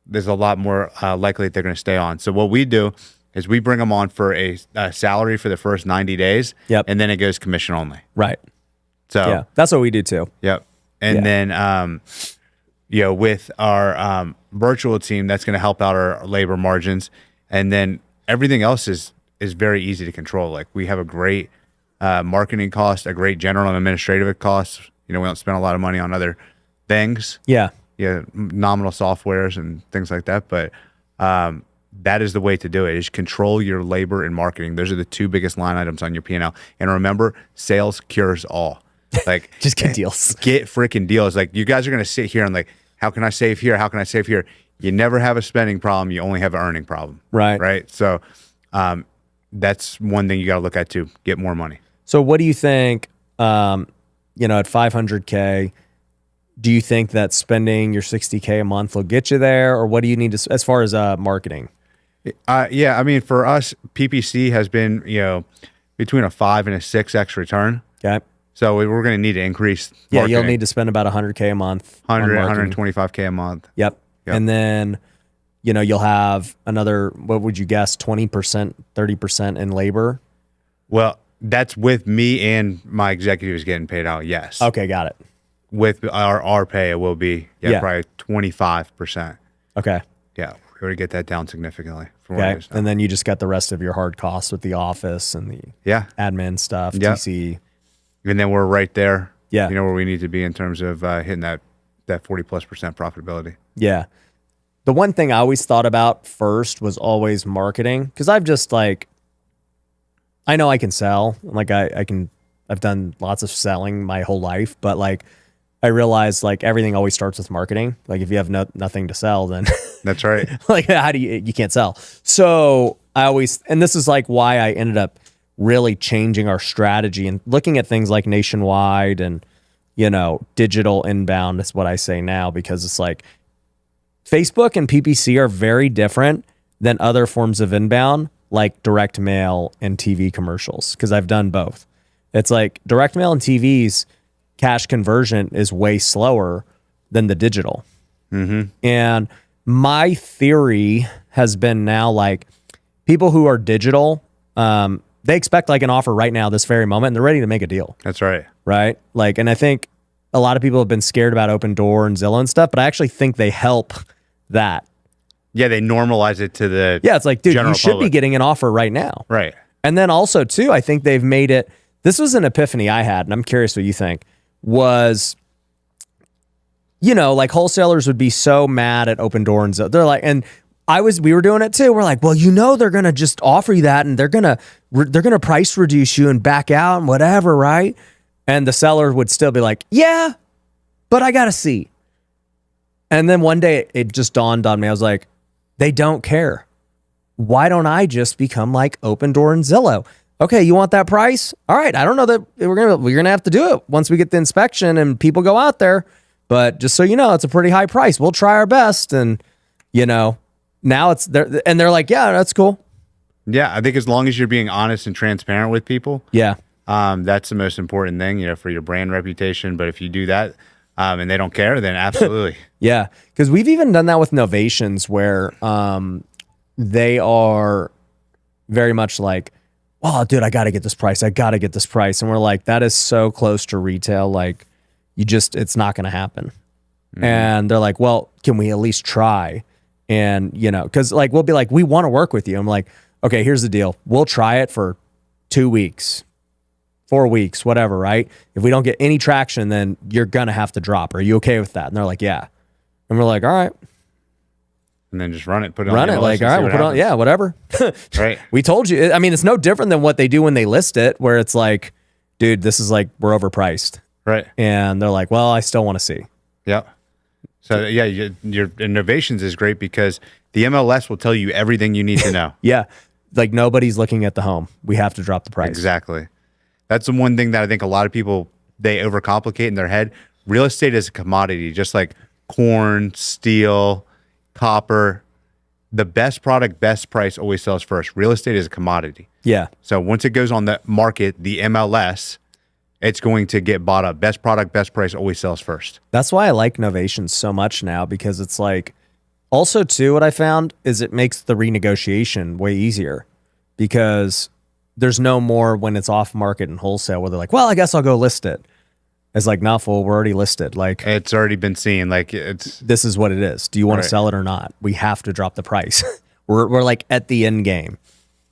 there's a lot more likely that they're going to stay on. So what we do is we bring them on for a salary for the first 90 days. Yep. And then it goes commission only. Right. So yeah, that's what we do too. Yep. And then, with our virtual team, that's going to help out our labor margins. And then everything else is very easy to control. Like we have a great marketing cost, a great general and administrative cost. We don't spend a lot of money on other things. Yeah. Yeah. Nominal softwares and things like that. But that is the way to do it, is control your labor and marketing. Those are the two biggest line items on your P&L. And remember, sales cures all. Like just get deals. Get freaking deals. Like you guys are going to sit here and like, how can I save here? How can I save here? You never have a spending problem. You only have an earning problem. Right. Right. So that's one thing you got to look at too. Get more money. So what do you think, at 500K, do you think that spending your 60K a month will get you there? Or what do you need to, as far as marketing? Yeah. I mean, for us, PPC has been, between a 5 and a 6x return. Okay. So we're going to need to increase marketing. Yeah, you'll need to spend about 100K a month. 125K a month. Yep. And then, you'll have another, what would you guess, 20%, 30% in labor? Well, that's with me and my executives getting paid out, yes. Okay, got it. With our pay, it will be probably 25%. Okay. Yeah, we already get that down significantly. From Okay, and then you just got the rest of your hard costs with the office and the admin stuff, TC. And then we're right there, Yeah. where we need to be in terms of hitting that 40+% profitability. Yeah. The one thing I always thought about first was always marketing, because I've just like, I know I can sell. Like I've done lots of selling my whole life, but like I realized like everything always starts with marketing. Like if you have nothing to sell, then That's right. like how do you can't sell. So I always, and this is like why I ended up really changing our strategy and looking at things like nationwide and, you know, digital inbound is what I say now, because it's like Facebook and PPC are very different than other forms of inbound, like direct mail and TV commercials, because I've done both. It's like direct mail and TV's cash conversion is way slower than the digital. And my theory has been now like people who are digital, they expect like an offer right now, this very moment, and they're ready to make a deal. That's right. Right? Like, and I think a lot of people have been scared about Open Door and Zillow and stuff, but I actually think they help that. Yeah, they normalize it to the Yeah, it's like, dude, you general should be public. getting an offer right now. Right. And then also, too, I think they've made it, this was an epiphany I had, and I'm curious what you think, was, you know, like wholesalers would be so mad at Open Door and Zillow. They're like, and we were doing it too. We're like, well, you know, they're going to just offer you that and they're going to price reduce you and back out and whatever, right? And the seller would still be like, yeah, but I got to see. And then one day it just dawned on me. I was like, they don't care. Why don't I just become like Open Door and Zillow? Okay, you want that price? All right, I don't know that we're gonna have to do it once we get the inspection and people go out there. But just so you know, it's a pretty high price. We'll try our best. And you know, now it's there, and they're like, yeah, that's cool. Yeah, I think as long as you're being honest and transparent with people, Yeah, that's the most important thing, you know, for your brand reputation. But if you do that, and they don't care, then absolutely. yeah, because we've even done that with novations where they are very much like, oh, dude, I got to get this price. I got to get this price. And we're like, that is so close to retail. Like, it's not going to happen. And they're like, well, can we at least try? And, you know, because like, we'll be like, we want to work with you. I'm like, okay, here's the deal. We'll try it for 2 weeks, 4 weeks, whatever, right? If we don't get any traction, then you're going to have to drop. Are you okay with that? And they're like, yeah. And we're like, all right. And then just run it, put it Run on it. the Like, all right, we'll put it on. Yeah, whatever. Right. We told you. I mean, it's no different than what they do when they list it, where it's like, dude, this is like, we're overpriced. Right. And they're like, well, I still want to see. Yep. So yeah, your innovations is great because the MLS will tell you everything you need to know. Yeah. Like nobody's looking at the home. We have to drop the price. Exactly. That's the one thing that I think a lot of people, they overcomplicate in their head. Real estate is a commodity, just like corn, steel, copper. The best product, best price always sells first. Real estate is a commodity. Yeah. So once it goes on the market, the MLS, it's going to get bought up. Best product, best price always sells first. That's why I like Novation so much now, because it's like, also too, what I found is it makes the renegotiation way easier, because there's no more when it's off market and wholesale where they're like, well, I guess I'll go list it. It's like, no, fool, we're already listed. Like, It's already been seen. Like this is what it is. Do you want to Right. sell it or not? We have to drop the price. we're like at the end game.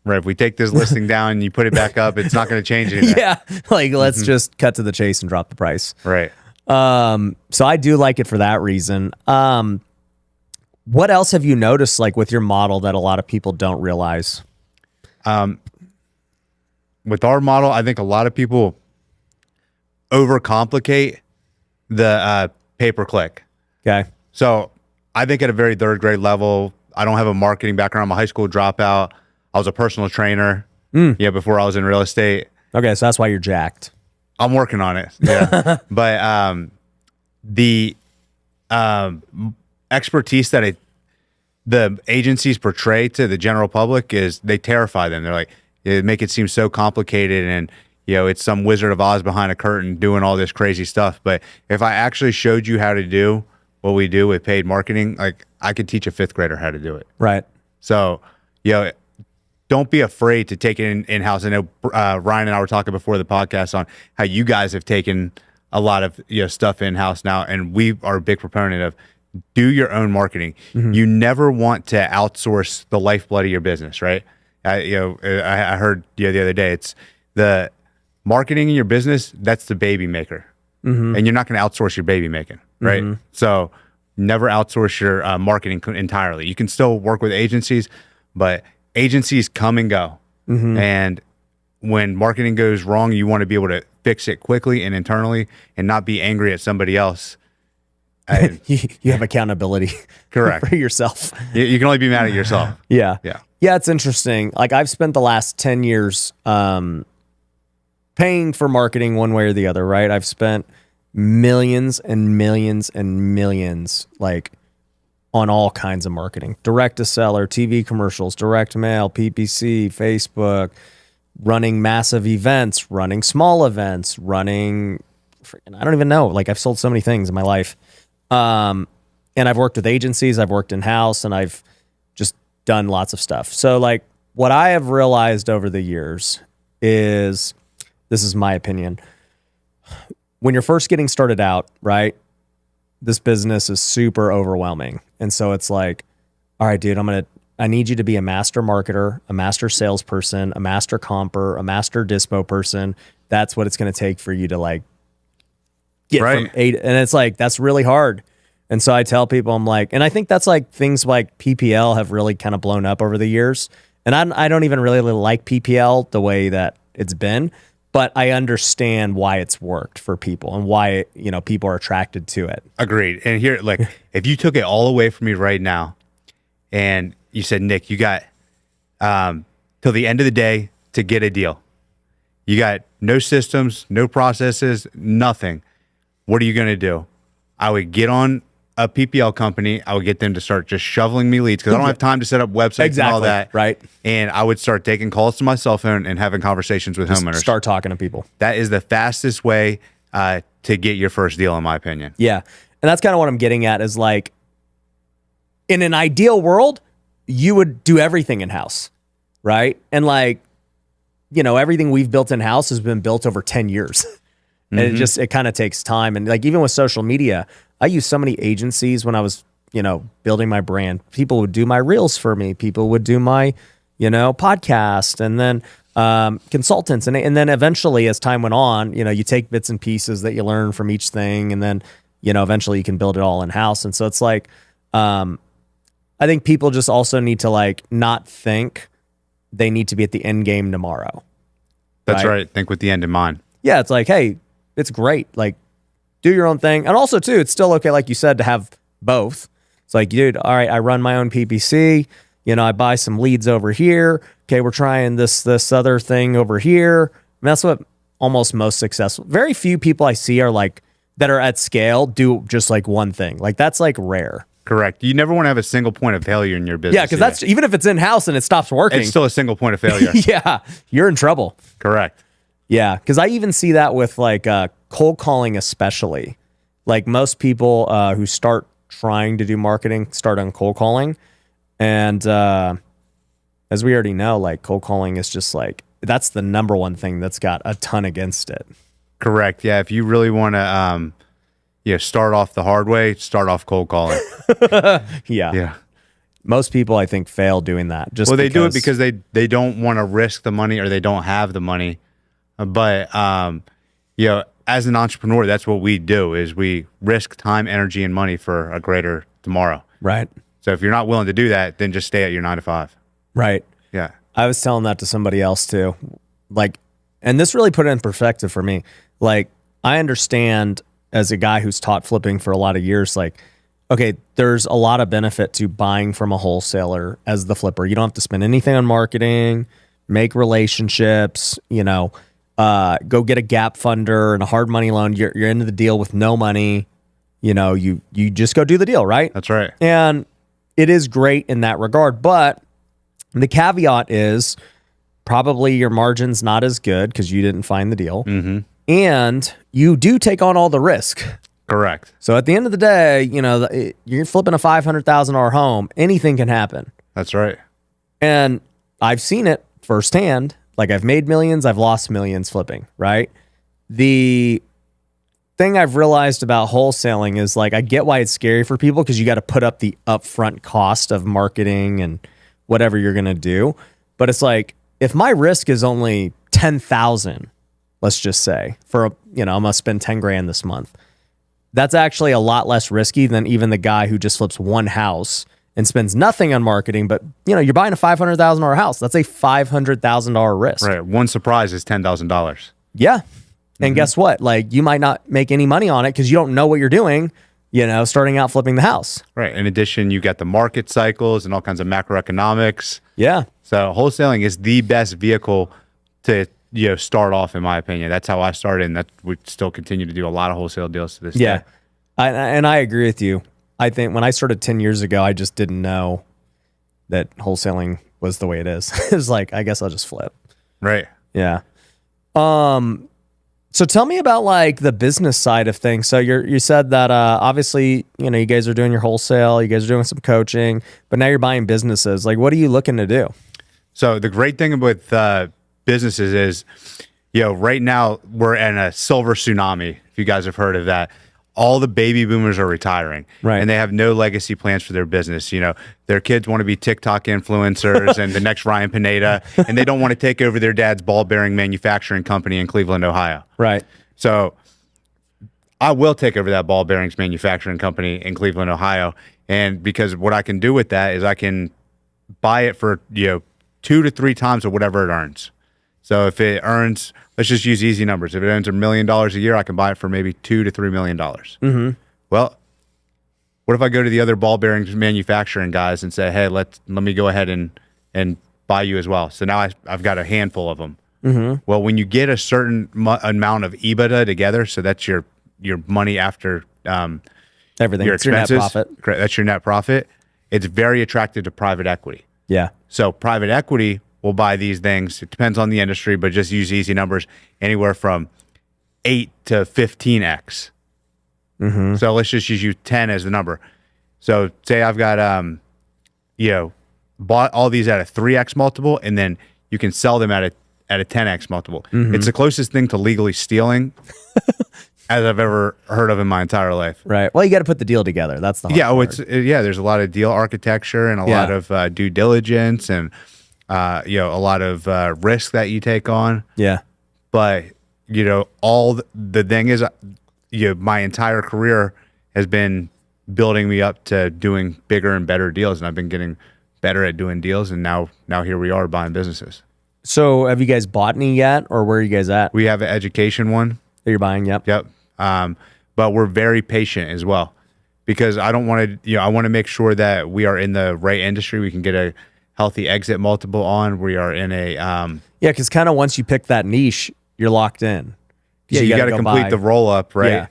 right. If we take this listing down and you put it back up, it's not going to change anything. Yeah. Like, let's just cut to the chase and drop the price. Right. So I do like it for that reason. What else have you noticed, like with your model, that a lot of people don't realize? With our model, I think a lot of people overcomplicate the pay-per-click. Okay. So I think at a very third grade level, I don't have a marketing background. I'm a high school dropout. I was a personal trainer. Yeah, before I was in real estate. Okay. So that's why you're jacked. I'm working on it. Yeah. But the expertise that the agencies portray to the general public is they terrify them. They're like, they make it seem so complicated and, you know, it's some Wizard of Oz behind a curtain doing all this crazy stuff. But if I actually showed you how to do what we do with paid marketing, like I could teach a fifth grader how to do it. Right. So, you know, don't be afraid to take it in-house. I know Ryan and I were talking before the podcast on how you guys have taken a lot of, you know, stuff in-house now, and we are a big proponent of do your own marketing. You never want to outsource the lifeblood of your business, right? I heard the other day, it's the marketing in your business, that's the baby maker. And you're not going to outsource your baby making, right? So never outsource your marketing entirely. You can still work with agencies, but agencies come and go. And when marketing goes wrong, you want to be able to fix it quickly and internally and not be angry at somebody else. And You have accountability. Correct. For yourself. you can only be mad at yourself. Yeah. Yeah. Yeah, it's interesting. Like I've spent the last 10 years paying for marketing one way or the other, right? I've spent millions and millions and millions like on all kinds of marketing. Direct to seller, TV commercials, direct mail, PPC, Facebook, running massive events, running small events, running I don't even know. Like I've sold so many things in my life. And I've worked with agencies, I've worked in-house, and I've just done lots of stuff. So like what I have realized over the years is, this is my opinion, when you're first getting started out, right, this business is super overwhelming. And so it's like, all right, dude, I need you to be a master marketer, a master salesperson, a master comper, a master dispo person. That's what it's going to take for you to like get from eight. And it's like, that's really hard. And so I tell people, I'm like, and I think that's like things like PPL have really kind of blown up over the years. And I don't even really like PPL the way that it's been, but I understand why it's worked for people and why, you know, people are attracted to it. Agreed. And here, like, if you took it all away from me right now and you said, Nick, you got till the end of the day to get a deal. You got no systems, no processes, nothing. What are you going to do? I would get on a PPL company. I would get them to start just shoveling me leads because I don't have time to set up websites and all that. Right. And I would start taking calls to my cell phone and having conversations with homeowners. Start talking to people. That is the fastest way to get your first deal, in my opinion. Yeah. And that's kind of what I'm getting at is like, in an ideal world, you would do everything in-house, right? And like, you know, everything we've built in-house has been built over 10 years. And it kind of takes time. And like, even with social media, I used so many agencies when I was, you know, building my brand. People would do my reels for me. People would do my, you know, podcast, and then consultants. And then eventually, as time went on, you know, you take bits and pieces that you learn from each thing. And then, you know, eventually you can build it all in-house. And so it's like, I think people just also need to like not think they need to be at the end game tomorrow. That's right. Think with the end in mind. Yeah. It's like, hey, it's great. Like, do your own thing. And also, too, it's still okay, like you said, to have both. It's like, dude, all right, I run my own PPC. You know, I buy some leads over here. Okay, we're trying this other thing over here. I mean, that's what almost most successful. Very few people I see are like, that are at scale, do just like one thing. Like, that's like rare. Correct. You never want to have a single point of failure in your business. Yeah, because that's, even if it's in-house and it stops working, it's still a single point of failure. Yeah, you're in trouble. Correct. Yeah, because I even see that with like cold calling, especially. Like most people who start trying to do marketing start on cold calling. And as we already know, like cold calling is just like, that's the number one thing that's got a ton against it. Correct. Yeah, if you really want to start off the hard way, start off cold calling. Yeah. Most people, I think, fail doing that. Just they do it because they don't want to risk the money or they don't have the money. But, you know, as an entrepreneur, that's what we do is we risk time, energy, and money for a greater tomorrow. Right. So if you're not willing to do that, then just stay at your 9 to 5. Right. Yeah. I was telling that to somebody else too. Like, and this really put it in perspective for me. Like, I understand as a guy who's taught flipping for a lot of years, like, okay, there's a lot of benefit to buying from a wholesaler as the flipper. You don't have to spend anything on marketing, make relationships, you know, go get a gap funder and a hard money loan. You're into the deal with no money. You know, you just go do the deal, right? That's right. And it is great in that regard. But the caveat is probably your margin's not as good because you didn't find the deal. Mm-hmm. And you do take on all the risk. Correct. So at the end of the day, you know, you're flipping a $500,000 home. Anything can happen. That's right. And I've seen it firsthand. Like, I've made millions, I've lost millions flipping, right? The thing I've realized about wholesaling is, like, I get why it's scary for people because you got to put up the upfront cost of marketing and whatever you're going to do. But it's like, if my risk is only 10,000, let's just say, for I'm going to spend 10 grand this month. That's actually a lot less risky than even the guy who just flips one house and spends nothing on marketing, but you're buying a $500,000 house. That's a $500,000 risk. Right. One surprise is $10,000. Yeah. And guess what? Like, you might not make any money on it because you don't know what you're doing, starting out flipping the house. Right. In addition, you got the market cycles and all kinds of macroeconomics. Yeah. So wholesaling is the best vehicle to start off, in my opinion. That's how I started, and that we still continue to do a lot of wholesale deals to this day. And I agree with you. I think when I started 10 years ago, I just didn't know that wholesaling was the way it is. It was like, I guess I'll just flip. Right. Yeah. So tell me about like the business side of things. So you said that obviously, you guys are doing your wholesale, you guys are doing some coaching, but now you're buying businesses. Like, what are you looking to do? So the great thing with businesses is, right now we're in a silver tsunami. If you guys have heard of that, all the baby boomers are retiring, right? And they have no legacy plans for their business. Their kids want to be TikTok influencers and the next Ryan Pineda, and they don't want to take over their dad's ball bearing manufacturing company in Cleveland, Ohio. Right. So I will take over that ball bearings manufacturing company in Cleveland, Ohio. And because what I can do with that is I can buy it for, 2 to 3 times of whatever it earns. So if it earns, let's just use easy numbers. If it earns $1 million a year, I can buy it for maybe $2 to $3 million. Mm-hmm. Well, what if I go to the other ball bearings manufacturing guys and say, hey, let me go ahead and buy you as well. So now I've got a handful of them. Mm-hmm. Well, when you get a certain amount of EBITDA together, so that's your money after everything, your expenses, your net profit. Correct, that's your net profit. It's very attractive to private equity. Yeah. So private equity will buy these things. It depends on the industry, but just use easy numbers, anywhere from 8 to 15x. Mm-hmm. So let's just use 10 as the number. So say I've got bought all these at a 3x multiple, and then you can sell them at a 10x multiple. Mm-hmm. It's the closest thing to legally stealing as I've ever heard of in my entire life. Right. Well, you got to put the deal together. That's the hard part. There's a lot of deal architecture and a lot of due diligence and a lot of risk that you take on. Yeah. But the thing is, my entire career has been building me up to doing bigger and better deals, and I've been getting better at doing deals, and now here we are buying businesses. So have you guys bought any yet, or where are you guys at? We have an education one that you're buying. Yep. But we're very patient as well, because I don't want to, I want to make sure that we are in the right industry. We can get a healthy exit multiple on. We are in a because kind of once you pick that niche, you're locked in. Yeah, you got to complete the roll up, right?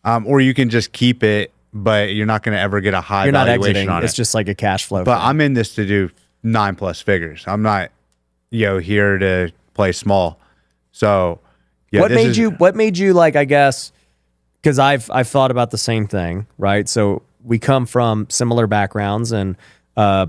Yeah. Or you can just keep it, but you're not going to ever get a high valuation on it. It's just like a cash flow. But I'm in this to do 9+ figures. I'm not, here to play small. So, yeah. What made you like? I guess because I've thought about the same thing, right? So we come from similar backgrounds, and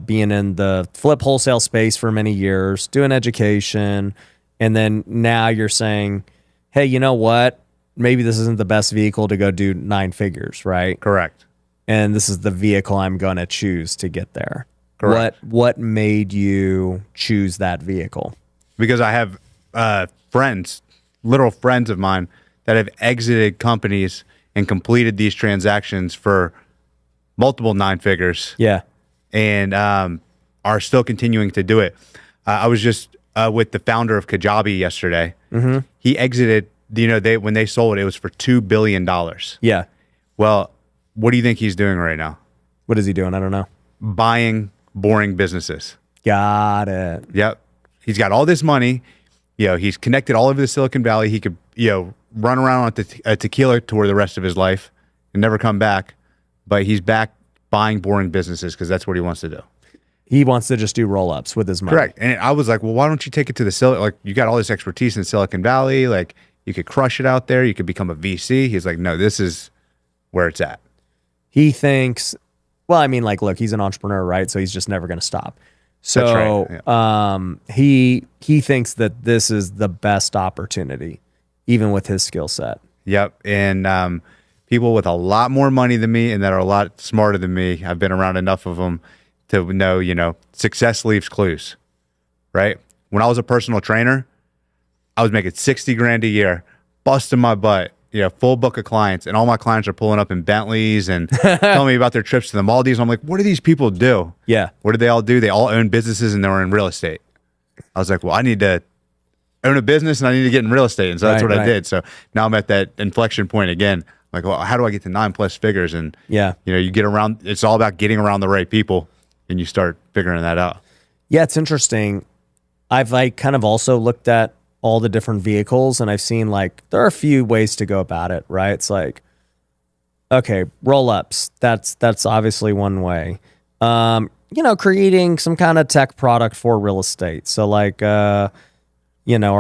being in the flip wholesale space for many years, doing education, and then now you're saying, hey, you know what? Maybe this isn't the best vehicle to go do 9 figures, right? Correct. And this is the vehicle I'm going to choose to get there. Correct. What made you choose that vehicle? Because I have friends, literal friends of mine, that have exited companies and completed these transactions for multiple 9 figures. Yeah. And are still continuing to do it. I was just with the founder of Kajabi yesterday. Mm-hmm. He exited, when they sold, it was for $2 billion. Yeah. Well, what do you think he's doing right now? What is he doing? I don't know. Buying boring businesses. Got it. Yep. He's got all this money. He's connected all over the Silicon Valley. He could, run around on a tequila tour the rest of his life and never come back. But he's back buying boring businesses because that's what he wants to do. He wants to just do roll-ups with his money. Correct. And I was like, well, why don't you take it to the like, you got all this expertise in Silicon Valley. Like, you could crush it out there. You could become a VC. He's like, no, this is where it's at. He thinks, well, I mean, like, look, he's an entrepreneur, right? So he's just never going to stop. So that's right. Yeah. He thinks that this is the best opportunity, even with his skill set. Yep. And people with a lot more money than me and that are a lot smarter than me, I've been around enough of them to know, success leaves clues, right? When I was a personal trainer, I was making 60 grand a year, busting my butt, full book of clients, and all my clients are pulling up in Bentleys and telling me about their trips to the Maldives. I'm like, what do these people do? Yeah. What do they all do? They all own businesses and they're in real estate. I was like, well, I need to own a business and I need to get in real estate. And so that's Right, what I right. did. So now I'm at that inflection point again. Like, well, how do I get to 9+ figures? And Yeah. you get around, it's all about getting around the right people, and you start figuring that out. Yeah, it's interesting. I've like kind of also looked at all the different vehicles, and I've seen like there are a few ways to go about it, right? It's like, okay, roll-ups. That's obviously one way. Creating some kind of tech product for real estate. So like our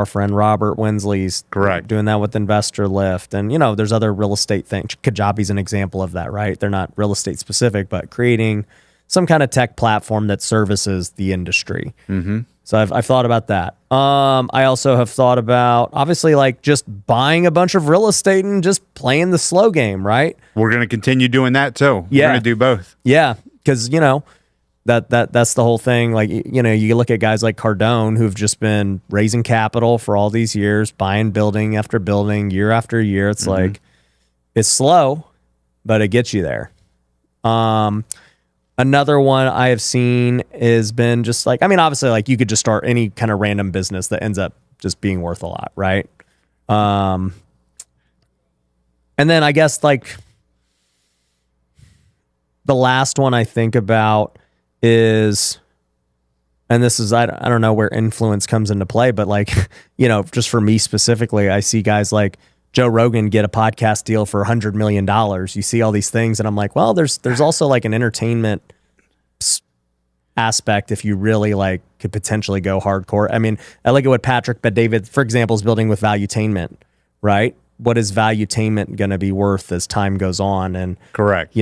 friend Robert Winsley's Correct. doing that with Investor Lift. And, there's other real estate things. Kajabi's an example of that, right? They're not real estate specific, but creating some kind of tech platform that services the industry. Mm-hmm. So I've thought about that. I also have thought about, obviously, like just buying a bunch of real estate and just playing the slow game, right? We're going to continue doing that too. Yeah. We're going to do both. Yeah, because, that's the whole thing. Like, you look at guys like Cardone who've just been raising capital for all these years, buying building after building, year after year. It's like, it's slow, but it gets you there. Another one I have seen has been just like, obviously, like you could just start any kind of random business that ends up just being worth a lot, right? And then I guess like the last one I think about is, and this is, I don't know where influence comes into play, but like, just for me specifically, I see guys like Joe Rogan get a podcast deal for $100 million. You see all these things and I'm like, well, there's also like an entertainment aspect if you really like could potentially go hardcore. I look at what Patrick Bet-David, for example, is building with Valuetainment, right? What is Valuetainment going to be worth as time goes on? And Correct.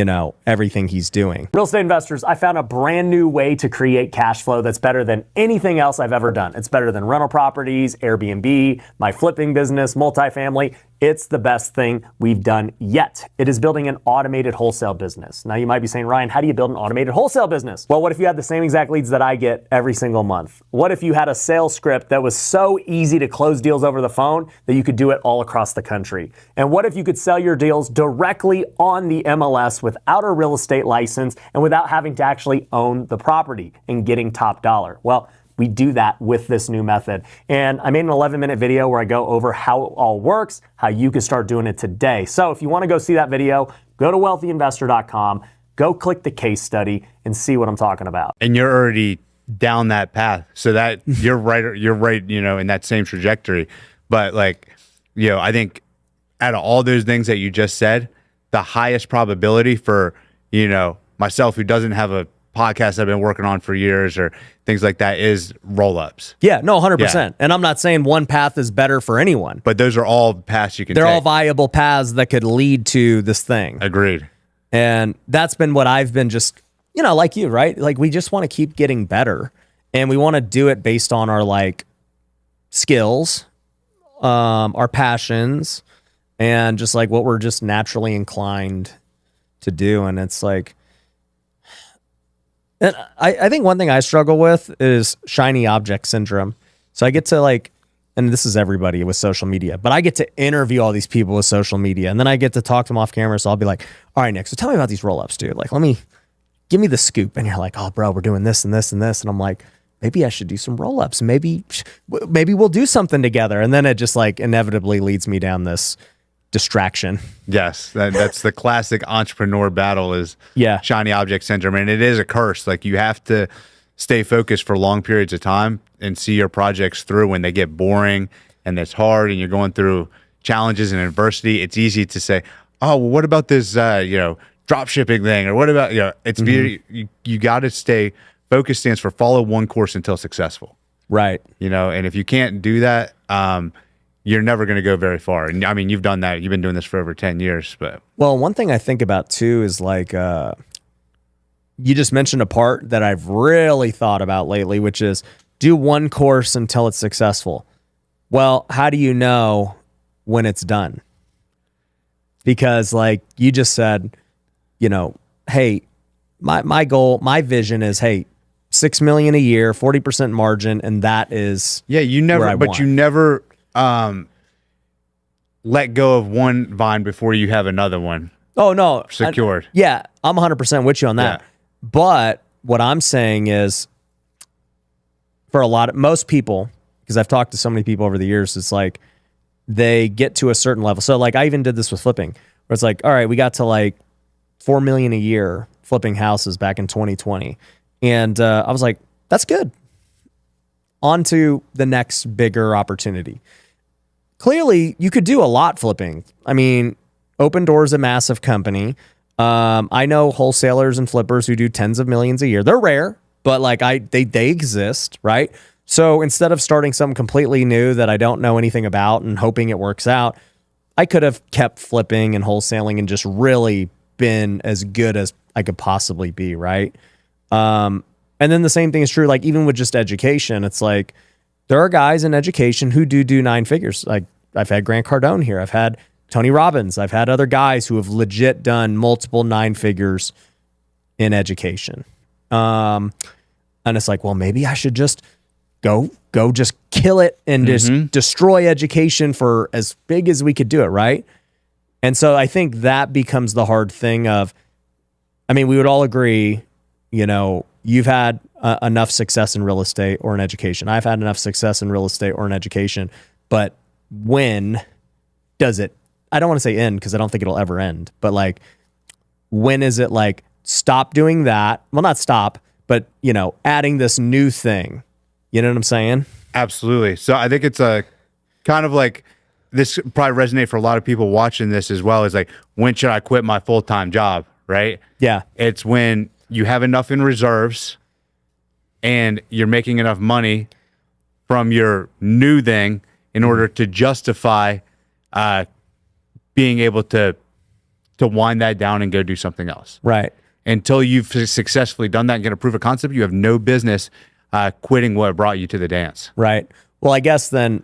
Everything he's doing. Real estate investors, I found a brand new way to create cash flow that's better than anything else I've ever done. It's better than rental properties, Airbnb, my flipping business, multifamily. It's the best thing we've done yet. It is building an automated wholesale business. Now you might be saying, Ryan, how do you build an automated wholesale business? Well, what if you had the same exact leads that I get every single month? What if you had a sales script that was so easy to close deals over the phone that you could do it all across the country? And what if you could sell your deals directly on the MLS without a real estate license and without having to actually own the property and getting top dollar? Well, we do that with this new method. And I made an 11-minute video where I go over how it all works, how you can start doing it today. So if you want to go see that video, go to wealthyinvestor.com, go click the case study and see what I'm talking about. And you're already down that path. So that you're right, in that same trajectory. But like, I think out of all those things that you just said, the highest probability for, myself who doesn't have a podcast I've been working on for years or things like that is roll-ups. Yeah, no, 100%. Yeah. And I'm not saying one path is better for anyone. But those are all paths you can They're take. all viable paths that could lead to this thing. Agreed. And that's been what I've been just, like you, right? Like we just want to keep getting better. And we want to do it based on our like skills, our passions, and just like what we're just naturally inclined to do. And it's like, and I think one thing I struggle with is shiny object syndrome. So I get to like, and this is everybody with social media, but I get to interview all these people with social media, and then I get to talk to them off camera. So I'll be like, all right, Nick, so tell me about these roll-ups, dude. Like, give me the scoop. And you're like, oh, bro, we're doing this and this and this. And I'm like, maybe I should do some roll-ups. Maybe we'll do something together. And then it just like inevitably leads me down this distraction. Yes, that's the classic entrepreneur battle is shiny object syndrome. And it is a curse. Like you have to stay focused for long periods of time and see your projects through. When they get boring and it's hard and you're going through challenges and adversity, it's easy to say, oh, well, what about this, drop shipping thing? Or what about, it's you got to stay focused. Stands for follow one course until successful. Right. And if you can't do that, you're never going to go very far. And you've done that. You've been doing this for over 10 years. But well, one thing I think about too is like, you just mentioned a part that I've really thought about lately, which is do one course until it's successful. Well, how do you know when it's done? Because like you just said, hey, my goal, my vision is, hey, 6 million a year, 40% margin. And that is, you never let go of one vine before you have another one. Oh no, secured. I'm 100% with you on that. Yeah. But what I'm saying is, for most people, because I've talked to so many people over the years. It's like they get to a certain level. So like I even did this with flipping, where it's like, all right, we got to like 4 million a year flipping houses back in 2020. And I was like, that's good. On to the next bigger opportunity. Clearly, you could do a lot flipping. I mean, Open Door is a massive company. I know wholesalers and flippers who do tens of millions a year. They're rare, but like they exist, right? So instead of starting something completely new that I don't know anything about and hoping it works out, I could have kept flipping and wholesaling and just really been as good as I could possibly be, right? And then the same thing is true, like even with just education, it's like there are guys in education who do 9 figures. Like I've had Grant Cardone here. I've had Tony Robbins. I've had other guys who have legit done multiple 9 figures in education. And it's like, well, maybe I should just go just kill it and just destroy education for as big as we could do it, right? And so I think that becomes the hard thing of, I mean, we would all agree, you know, you've had enough success in real estate or in education. I've had enough success in real estate or in education, but when does it, I don't want to say end because I don't think it'll ever end, but like, when is it like, stop doing that? Well, not stop, but you know, adding this new thing. You know what I'm saying? Absolutely. So I think it's a kind of like, this probably resonate for a lot of people watching this as well, is like, when should I quit my full-time job? Right? Yeah. It's when you have enough in reserves and you're making enough money from your new thing in order to justify being able to wind that down and go do something else. Right. Until you've successfully done that and get a proof of concept, you have no business quitting what brought you to the dance. Right. Well, I guess then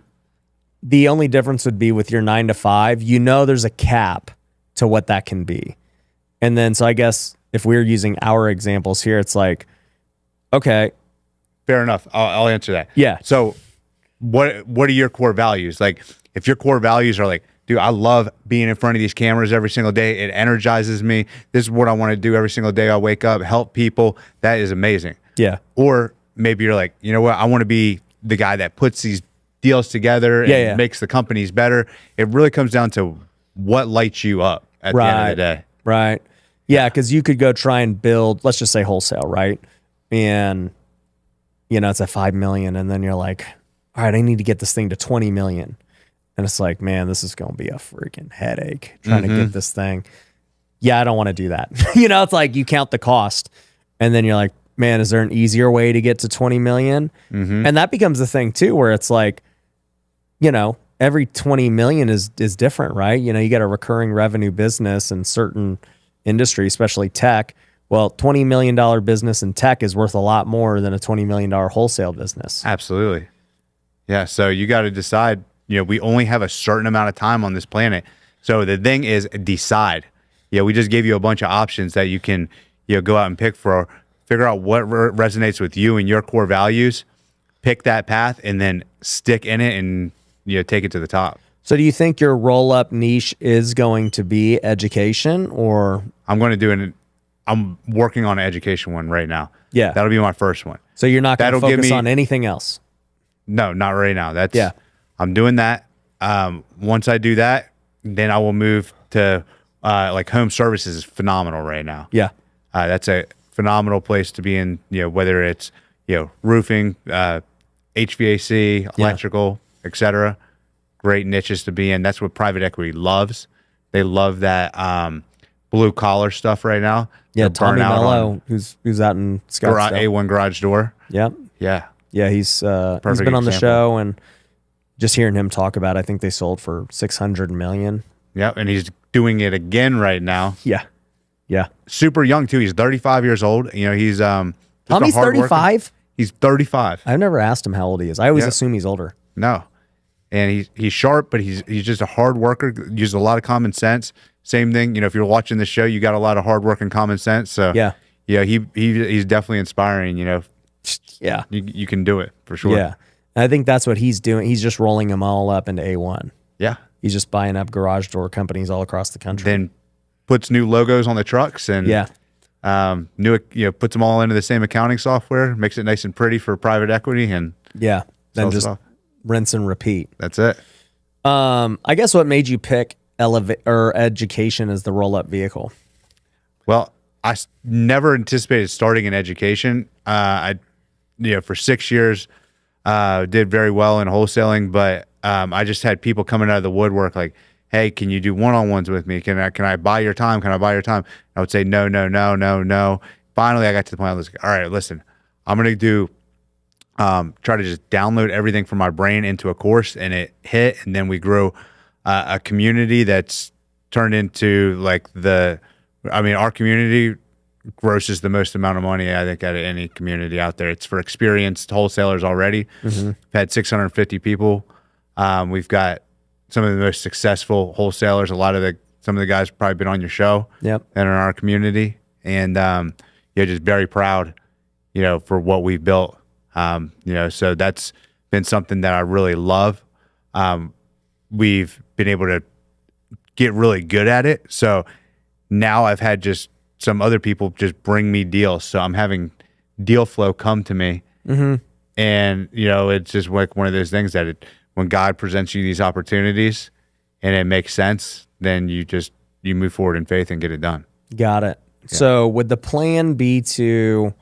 the only difference would be with your 9 to 5, you know, there's a cap to what that can be. And then, so I guess if we're using our examples here, it's like, okay. Fair enough. I'll answer that. Yeah. So what are your core values? Like if your core values are like, dude, I love being in front of these cameras every single day. It energizes me. This is what I want to do every single day. I wake up, help people. That is amazing. Yeah. Or maybe you're like, you know what? I want to be the guy that puts these deals together and makes the companies better. It really comes down to what lights you up at the end of the day. Right. Yeah, because you could go try and build, let's just say wholesale, right? And, you know, it's at 5 million. And then you're like, all right, I need to get this thing to 20 million. And it's like, man, this is going to be a freaking headache trying to get this thing. Yeah, I don't want to do that. You know, it's like you count the cost. And then you're like, man, is there an easier way to get to 20 million? And that becomes the thing too, where it's like, you know, every 20 million is different, right? You know, you got a recurring revenue business in certain industry, especially tech. Well, $20 million business in tech is worth a lot more than a $20 million wholesale business. Absolutely. Yeah. So you got to decide, you know, we only have a certain amount of time on this planet. So the thing is decide. Yeah. We just gave you a bunch of options that you can, you know, go out and pick for, figure out what resonates with you and your core values, pick that path and then stick in it and, you know, take it to the top. So do you think your roll-up niche is going to be education, or? I'm going to do I'm working on an education one right now. Yeah. That'll be my first one. So you're not going to focus on anything else? No, not right now. I'm doing that. Once I do that, then I will move to like home services is phenomenal right now. Yeah. That's a phenomenal place to be in, you know, whether it's, you know, roofing, HVAC, electrical, etc. Great niches to be in. That's what private equity loves. They love that blue collar stuff right now. Yeah, Tommy Mello, who's out in Scottsdale. A1 Garage Door. Yep. Yeah. Yeah, he's been on the show, and just hearing him talk about it, I think they sold for $600 million. Yeah, and he's doing it again right now. Yeah. Yeah. Super young too. He's 35 years old. You know, he's Tommy's 35? He's 35. I've never asked him how old he is. I always assume he's older. No. And he's sharp, but he's just a hard worker, uses a lot of common sense. Same thing, you know, if you're watching the show, you got a lot of hard work and common sense. So yeah, he's definitely inspiring, you know. Yeah. You can do it for sure. Yeah. And I think that's what he's doing. He's just rolling them all up into A1. Yeah. He's just buying up garage door companies all across the country. Then puts new logos on the trucks and puts them all into the same accounting software, makes it nice and pretty for private equity and then just rinse and repeat. That's it. I guess what made you pick education as the roll-up vehicle? Well, never anticipated starting in education. For 6 years, did very well in wholesaling, but I just had people coming out of the woodwork like, hey, can you do one-on-ones with me? Can I buy your time? Can I buy your time? I would say no, no, no, no, no. Finally, I got to the point I was like, all right, listen, I'm going to do try to just download everything from my brain into a course, and it hit. And then we grew a community that's turned into like our community grosses the most amount of money, I think, out of any community out there. It's for experienced wholesalers already. We've had 650 people. We've got some of the most successful wholesalers. Some of the guys probably been on your show. Yep. And in our community, and just very proud, for what we've built. So that's been something that I really love. We've been able to get really good at it. So now I've had just some other people just bring me deals. So I'm having deal flow come to me. And, it's just like one of those things that when God presents you these opportunities and it makes sense, then you move forward in faith and get it done. Got it. Yeah. So would the plan be to,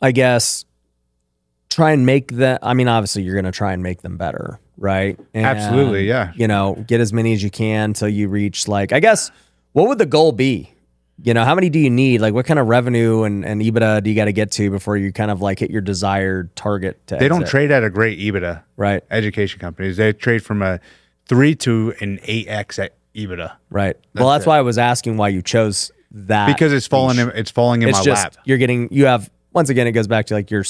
I guess, try and make obviously you're going to try and make them better, right? And, absolutely, yeah. Get as many as you can until you reach, like, I guess, what would the goal be? How many do you need? Like, what kind of revenue and EBITDA do you got to get to before you kind of like hit your desired target to They don't trade at a great EBITDA, right? Education companies. They trade from a 3 to an 8x at EBITDA. Right. That's why I was asking why you chose that. Because it's falling in my lap. Once again, it goes back to like your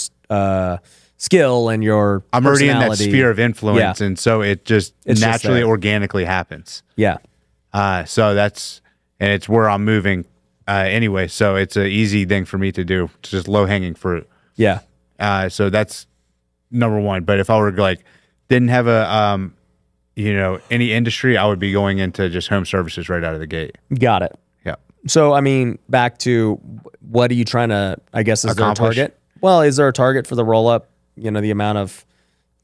skill and your I'm already in that sphere of influence, and so it's naturally, just organically happens. Yeah. So it's where I'm moving anyway. So it's an easy thing for me to do. It's just low hanging fruit. Yeah. So that's number one. But if I were like didn't have any industry, I would be going into just home services right out of the gate. Got it. Yeah. So, back to what are you trying to, I guess, is accomplish? there a target? Well, is there a target for the roll-up, the amount of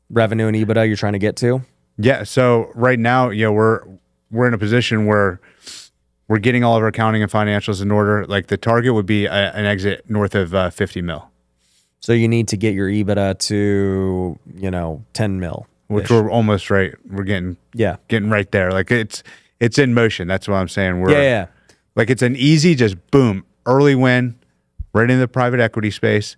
revenue and EBITDA you're trying to get to? Yeah. So right now, we're in a position where we're getting all of our accounting and financials in order. Like the target would be an exit north of 50 mil. So you need to get your EBITDA to, 10 mil. Which we're almost right. We're getting right there. Like it's in motion. That's what I'm saying. Yeah. Like it's an easy, just boom, early win, right into the private equity space.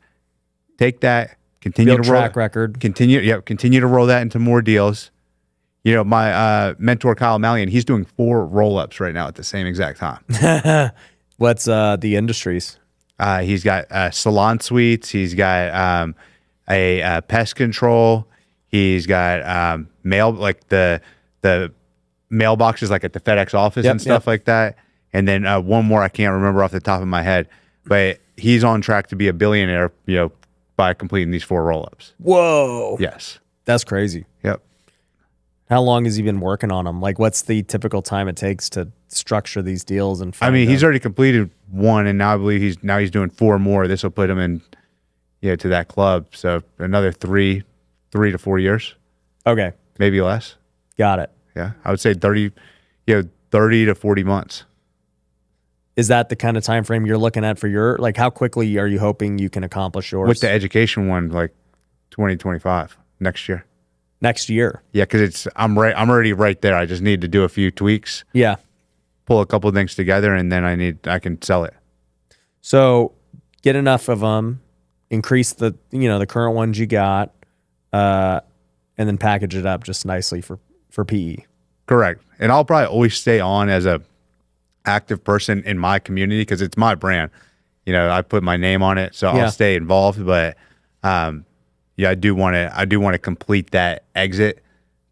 Take that, continue Build to roll track record. Continue to roll that into more deals. My mentor Kyle Mallion, he's doing 4 roll-ups right now at the same exact time. What's the industries? He's got salon suites. He's got a pest control. He's got mail, like the mailboxes, like at the FedEx office and stuff like that. And then one more I can't remember off the top of my head, but he's on track to be a billionaire, by completing these 4 roll-ups. Whoa! Yes, that's crazy. Yep. How long has he been working on them? Like, what's the typical time it takes to structure these deals? And he's already completed 1, and now I believe he's doing 4 more. This will put him in, to that club. So another 3 to 4 years. Okay. Maybe less. Got it. Yeah. I would say 30 to 40 months. Is that the kind of time frame you're looking at for your, like, how quickly are you hoping you can accomplish yours? With the education one, like 2025, next year. Next year? Yeah, because I'm already right there. I just need to do a few tweaks. Yeah. Pull a couple of things together, and then I can sell it. So get enough of them, increase the current ones you got, and then package it up just nicely for PE. Correct. And I'll probably always stay on as a active person in my community because it's my brand. I put my name on it, so I'll stay involved. But I do want to complete that exit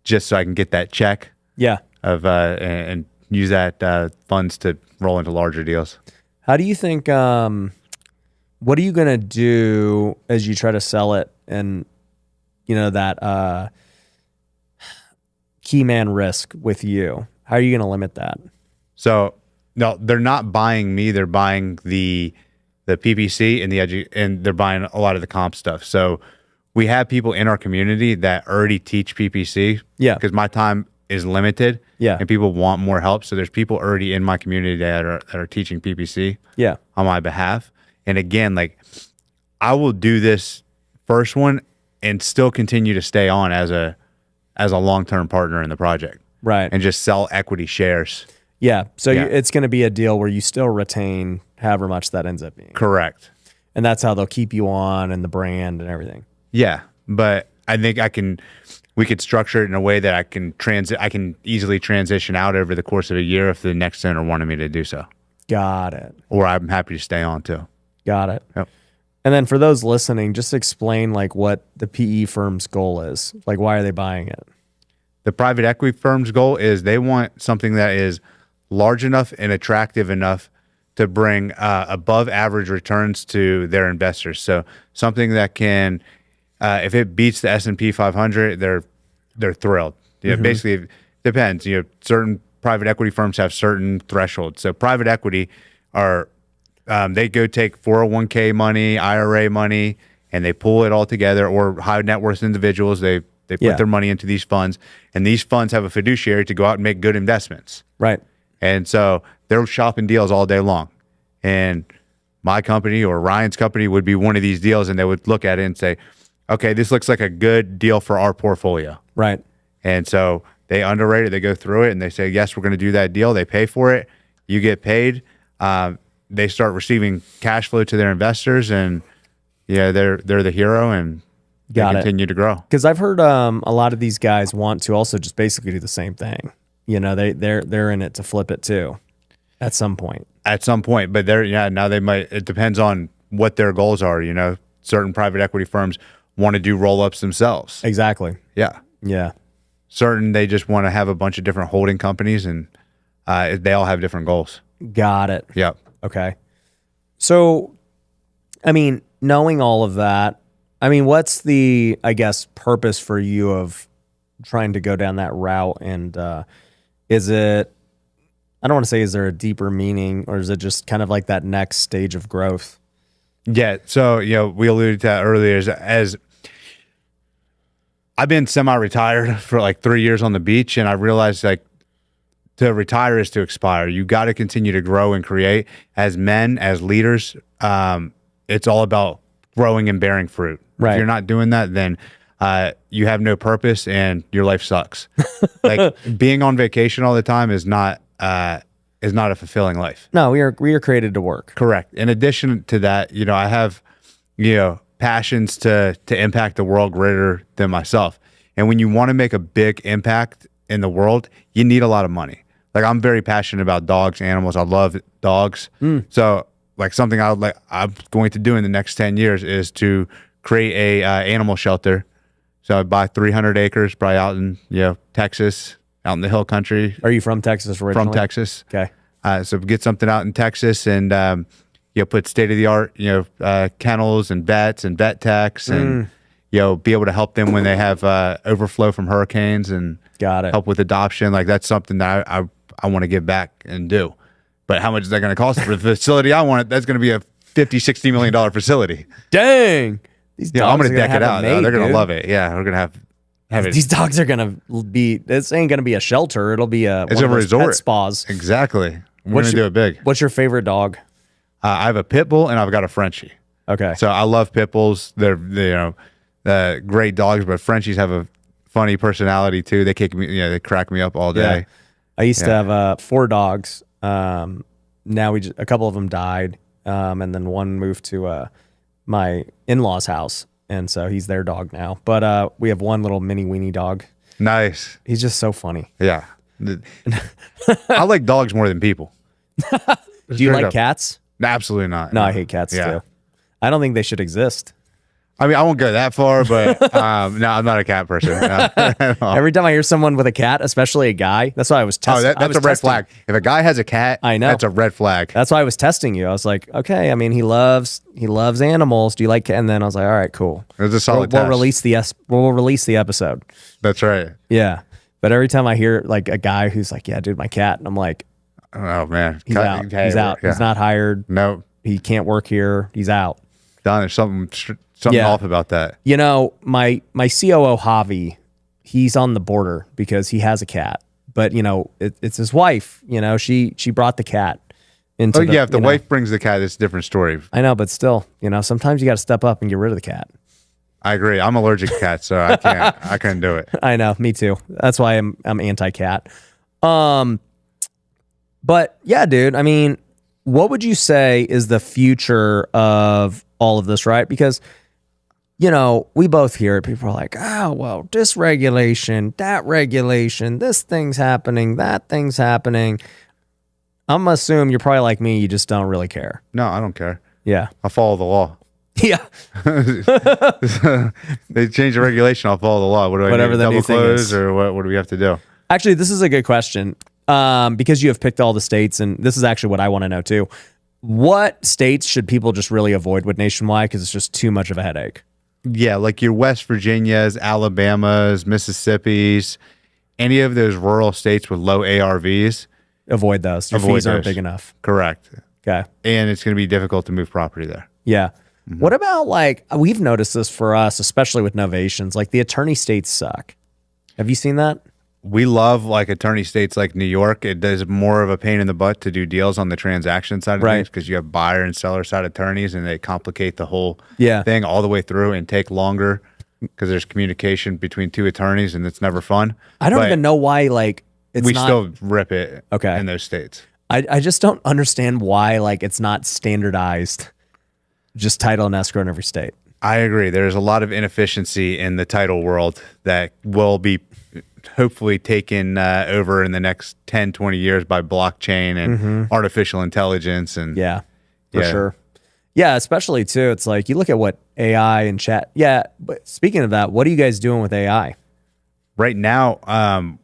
just so I can get that check. Yeah. And use that funds to roll into larger deals. How do you think? What are you gonna do as you try to sell it? And that key man risk with you. How are you gonna limit that? So no, they're not buying me. They're buying the PPC and and they're buying a lot of the comp stuff. So we have people in our community that already teach PPC. Yeah. Because my time is limited. Yeah. And people want more help. So there's people already in my community that are teaching PPC. Yeah. On my behalf. And again, like I will do this first one and still continue to stay on as a long-term partner in the project. Right. And just sell equity shares. Yeah. So Yeah. it's going to be a deal where you still retain however much that ends up being. Correct. And that's how they'll keep you on and the brand and everything. Yeah. But I think we could structure it in a way that I can easily transition out over the course of a year if the next owner wanted me to do so. Got it. Or I'm happy to stay on too. Got it. Yep. And then for those listening, just explain like what the PE firm's goal is. Like, why are they buying it? The private equity firm's goal is they want something that is large enough and attractive enough to bring above average returns to their investors. So something that can, if it beats the S&P 500, they're thrilled. You know, basically, it depends. You know, certain private equity firms have certain thresholds. So private equity are they go take 401k money, IRA money, and they pull it all together. Or high net worth individuals, they put their money into these funds, and these funds have a fiduciary to go out and make good investments. Right. And so they're shopping deals all day long. And my company or Ryan's company would be one of these deals, and they would look at it and say, okay, this looks like a good deal for our portfolio. Right. And so they underwrite it, they go through it, and they say, yes, we're going to do that deal. They pay for it. You get paid. They start receiving cash flow to their investors, and yeah, they're the hero, and they continue to grow. Because I've heard a lot of these guys want to also just basically do the same thing. You know, they're in it to flip it too, at some point. At some point, but now they might. It depends on what their goals are. You know, certain private equity firms want to do roll-ups themselves. Exactly. Yeah. Yeah. Certain they just want to have a bunch of different holding companies, and they all have different goals. Got it. Yep. Okay. So, I mean, knowing all of that, I mean, what's the, I guess, purpose for you of trying to go down that route? And is it, I don't want to say, is there a deeper meaning, or is it just kind of like that next stage of growth? Yeah. So, you know, we alluded to that earlier as I've been semi-retired for like 3 years on the beach, and I realized like to retire is to expire. You got to continue to grow and create. As men, as leaders, it's all about growing and bearing fruit. Right. If you're not doing that, then you have no purpose and your life sucks. Like being on vacation all the time is not a fulfilling life. No, we are created to work. Correct. In addition to that, you know, I have, you know, passions to impact the world greater than myself. And when you want to make a big impact in the world, you need a lot of money. Like I'm very passionate about dogs, animals. I love dogs. So like something I'm going to do in the next 10 years is to create a animal shelter. So I'd buy 300 acres, probably out in, you know, Texas, out in the hill country. Are you from Texas originally? From Texas. Okay. So get something out in Texas and, you know, put state-of-the-art, you know, kennels and vets and vet techs and, you know, be able to help them when they have overflow from hurricanes and Got it. help with adoption. Like that's something that I want to give back and do. But how much is that going to cost for the facility I want? That's going to be a $50-60 million facility. Dang. These Yeah, I'm dogs going to are deck it out. made, They're going dude. to love it. Yeah, we're going to have it. These dogs are gonna be. This ain't gonna be a shelter. It'll be It's one a of those resort. pet spas. Exactly. We're What's going to do it big. What's your favorite dog? I have a pit bull and I've got a Frenchie. Okay. So I love pit bulls. They're you know, great dogs, but Frenchies have a funny personality too. They kick me, you know, they crack me up all day. I used to have 4 dogs. Now a couple of them died, and then one moved to my in-laws' house, and so he's their dog now. But we have one little mini weenie dog. Nice. He's just so funny. Yeah. I like dogs more than people. Do you like cats? Absolutely not. No, I hate cats too. I don't think they should exist. I mean, I won't go that far, but no, I'm not a cat person. Every time I hear someone with a cat, especially a guy, that's why I was testing. That's a red flag. If a guy has a cat, I know. that's a red flag. That's why I was testing you. I was like, okay, I mean, he loves animals. Do you like? And then I was like, all right, cool. It's a solid We'll test. release the episode. That's right. Yeah, but every time I hear like a guy who's like, yeah, dude, my cat, and I'm like, Oh man, he's out. He's out. Yeah. He's not hired. No, He can't work here. He's out. done. There's Something Yeah. off about that. You know, my COO Javi, he's on the border because he has a cat, but you know, it's his wife. You know, she brought the cat into. Oh yeah, if the you know. wife brings the cat, it's a different story. I know, but still, you know, sometimes you got to step up and get rid of the cat. I agree. I'm allergic to cats, so I can't. I couldn't do it. I know, me too. That's why I'm anti-cat. But yeah, dude, I mean, what would you say is the future of all of this, right? Because, you know, we both hear it. People are like, oh, well, this regulation, that regulation, this thing's happening, that thing's happening. I'm going to assume you're probably like me. You just don't really care. No, I don't care. Yeah. I follow the law. Yeah. They change the regulation. I'll follow the law. What do I Whatever do? the Double new thing close is. or what? What do we have to do? Actually, this is a good question because you have picked all the states, and this is actually what I want to know too. What states should people just really avoid with nationwide because it's just too much of a headache? Yeah, like your West Virginias, Alabamas, Mississippis, any of those rural states with low ARVs. Avoid those. Your Avoid fees aren't those. big enough. Correct. Okay. And it's going to be difficult to move property there. Yeah. What about like we've noticed this for us, especially with novations, like the attorney states suck. Have you seen that? We love like attorney states like New York. It does more of a pain in the butt to do deals on the transaction side of Right. things because you have buyer and seller side attorneys and they complicate the whole Yeah. thing all the way through and take longer because there's communication between two attorneys and it's never fun. I don't But even know why like it's we not still rip it Okay. in those states. I just don't understand why like it's not standardized just title and escrow in every state. I agree. There's a lot of inefficiency in the title world that will be hopefully taken over in the next 10, 20 years by blockchain and artificial intelligence. And Yeah, for Yeah. sure. Yeah, especially too. It's like you look at what AI and chat. Yeah, but speaking of that, what are you guys doing with AI? right now,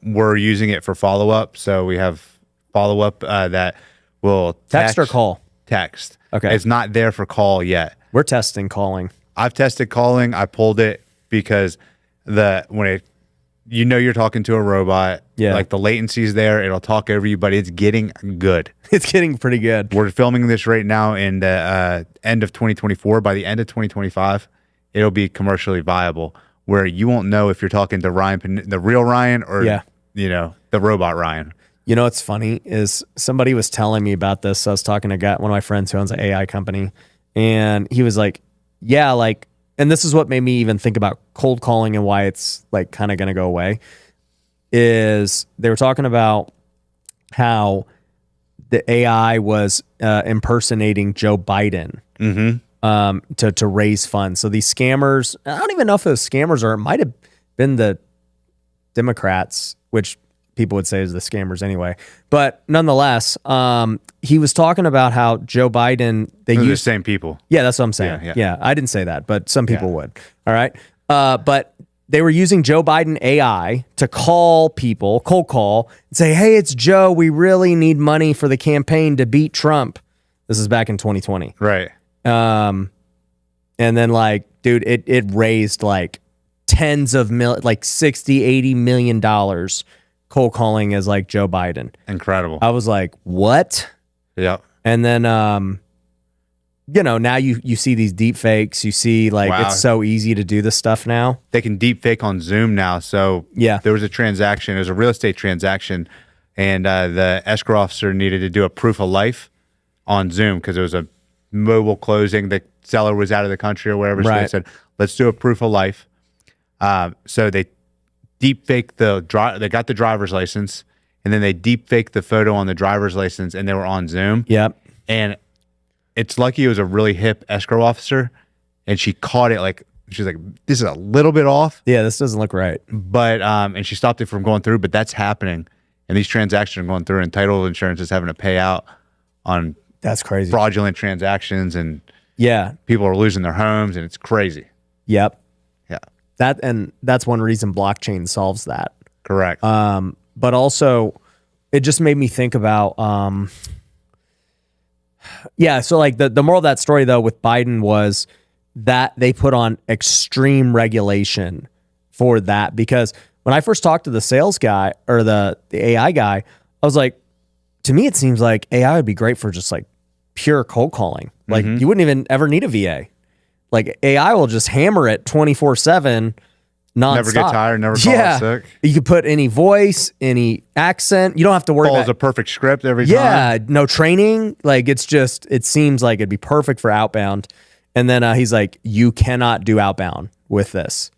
we're using it for follow-up. So we have follow-up that will Text or call? Text. Okay. It's not there for call yet. We're testing calling. I've tested calling. I pulled it because you're talking to a robot. Yeah. Like the latency's there. It'll talk over you, but it's getting good. It's getting pretty good. We're filming this right now in the end of 2024. By the end of 2025, it'll be commercially viable where you won't know if you're talking to Ryan, the real Ryan, or Yeah. the robot Ryan. You know what's funny is somebody was telling me about this. I was talking to one of my friends who owns an AI company, and he was like, yeah, like, and this is what made me even think about cold calling and why it's like kind of going to go away, is they were talking about how the AI was impersonating Joe Biden to raise funds. So these scammers, I don't even know if those scammers are, it might have been the Democrats, which people would say is the scammers anyway. But nonetheless, he was talking about how Joe Biden, they They're the use same people. yeah, that's what I'm saying. Yeah, Yeah, yeah. I didn't say that, but some people Yeah. would. All right. But they were using Joe Biden AI to call people, cold call, and say, hey, it's Joe. We really need money for the campaign to beat Trump. This is back in 2020. Right. And then like, dude, it raised like tens of like 60, 80 million dollars cold calling as like Joe Biden. Incredible. I was like, what? Yep. And then, now you see these deep fakes. You see like Wow. it's so easy to do this stuff now. They can deep fake on Zoom now. So Yeah. there was a transaction. It was a real estate transaction, and the escrow officer needed to do a proof of life on Zoom because it was a mobile closing. The seller was out of the country or wherever. So they Right. said, let's do a proof of life. So they deep fake they got the driver's license, and then they deep fake the photo on the driver's license, and they were on Zoom. Yep. And it's lucky it was a really hip escrow officer, and she caught it. Like, she's like, this is a little bit off, Yeah, this doesn't look right. but and she stopped it from going through. But that's happening, and these transactions are going through, and title insurance is having to pay out on That's crazy. fraudulent transactions, and Yeah. people are losing their homes, and it's crazy. Yep. Yeah, That's one reason blockchain solves that. correct. But also it just made me think about so like the moral of that story though with Biden was that they put on extreme regulation for that, because when I first talked to the sales guy or the AI guy, I was like, to me it seems like AI would be great for just like pure cold calling. Like you wouldn't even ever need a VA. Like AI will just hammer it 24/7, nonstop. Never get tired, never fall sick. You could put any voice, any accent. You don't have to worry Follows about a perfect script every time. Yeah, no training. Like it seems like it'd be perfect for outbound. And then he's like, you cannot do outbound with this.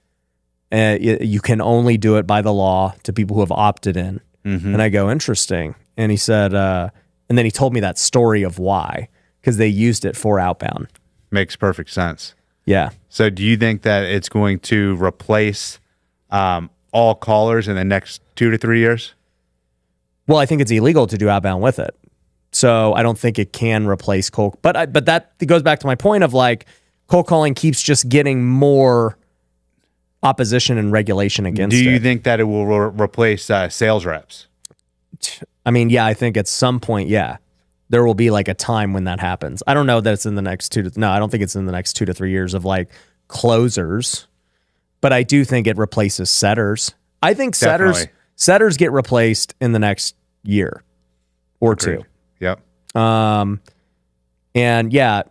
You can only do it by the law to people who have opted in. And I go, interesting. And he said, and then he told me that story of why, because they used it for outbound. Makes perfect sense. Yeah. So do you think that it's going to replace all callers in the next 2 to 3 years? Well, I think it's illegal to do outbound with it. So I don't think it can replace cold. But that goes back to my point of like cold calling keeps just getting more opposition and regulation against it. Do you think that it will replace sales reps? I mean, yeah, I think at some point, yeah, there will be like a time when that happens. I don't know that it's in the next I don't think it's in the next 2 to 3 years of like closers, but I do think it replaces setters. I think setters get replaced in the next year or two. Yep. And yeah,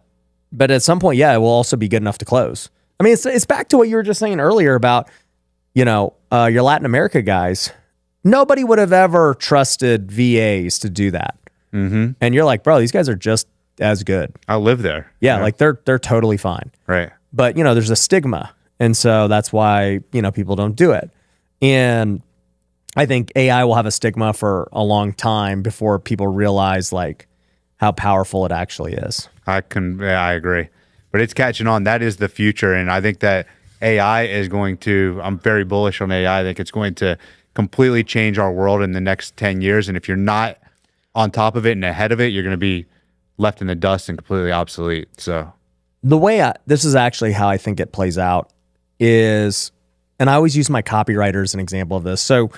but at some point, yeah, it will also be good enough to close. I mean, it's back to what you were just saying earlier about, your Latin America guys. Nobody would have ever trusted VAs to do that. And you're like, bro, these guys are just as good. I live there. Yeah, like they're totally fine. Right. But, there's a stigma. And so that's why, people don't do it. And I think AI will have a stigma for a long time before people realize like how powerful it actually is. I agree. But it's catching on. That is the future. And I think that AI is going to, I'm very bullish on AI. I think it's going to completely change our world in the next 10 years. And if you're not on top of it and ahead of it, you're going to be left in the dust and completely obsolete. So the way this is actually how I think it plays out is, and I always use my copywriter as an example of this. So,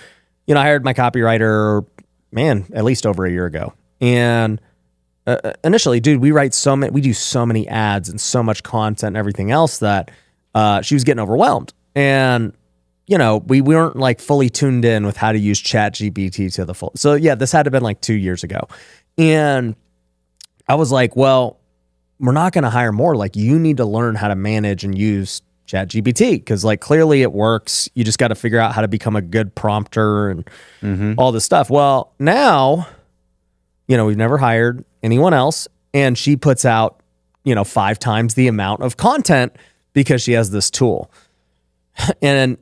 I hired my copywriter, at least over a year ago. And initially, dude, we do so many ads and so much content and everything else that she was getting overwhelmed. And, we weren't like fully tuned in with how to use ChatGPT to the full. So yeah, this had to have been like 2 years ago. And I was like, well, we're not going to hire more. Like you need to learn how to manage and use ChatGPT because like clearly it works. You just got to figure out how to become a good prompter and all this stuff. Well, now, we've never hired anyone else and she puts out, 5 times the amount of content because she has this tool. And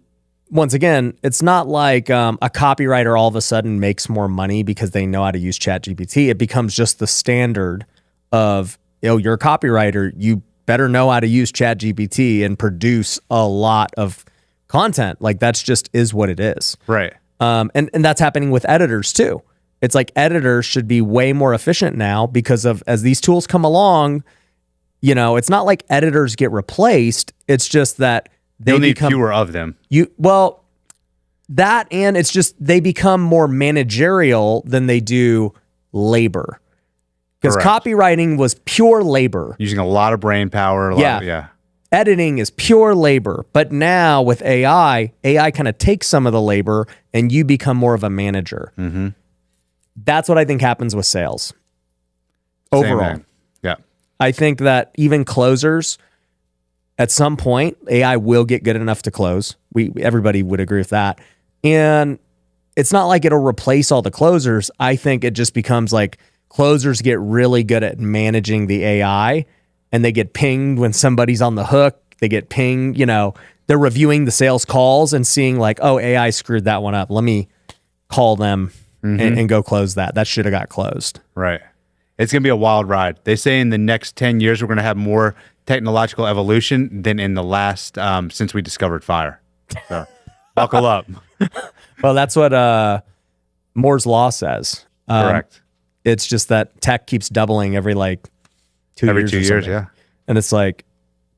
once again, it's not like a copywriter all of a sudden makes more money because they know how to use ChatGPT. It becomes just the standard of, you're a copywriter, you better know how to use ChatGPT and produce a lot of content. Like that's just is what it is. Right. And that's happening with editors too. It's like editors should be way more efficient now because of as these tools come along, it's not like editors get replaced. It's just that they need fewer of them. That and it's just they become more managerial than they do labor. Because copywriting was pure labor. Using a lot of brain power. Editing is pure labor. But now with AI kind of takes some of the labor and you become more of a manager. That's what I think happens with sales. Overall. Yeah. I think that even closers, at some point, AI will get good enough to close. Everybody would agree with that. And it's not like it'll replace all the closers. I think it just becomes like closers get really good at managing the AI and they get pinged when somebody's on the hook. They get pinged, they're reviewing the sales calls and seeing like, oh, AI screwed that one up. Let me call them and go close that. That should have got closed. Right. It's going to be a wild ride. They say in the next 10 years, we're going to have more technological evolution than in the last, since we discovered fire. So buckle up. Well, that's what Moore's Law says. Correct. It's just that tech keeps doubling every like 2 years. Every 2 years, yeah. And it's like,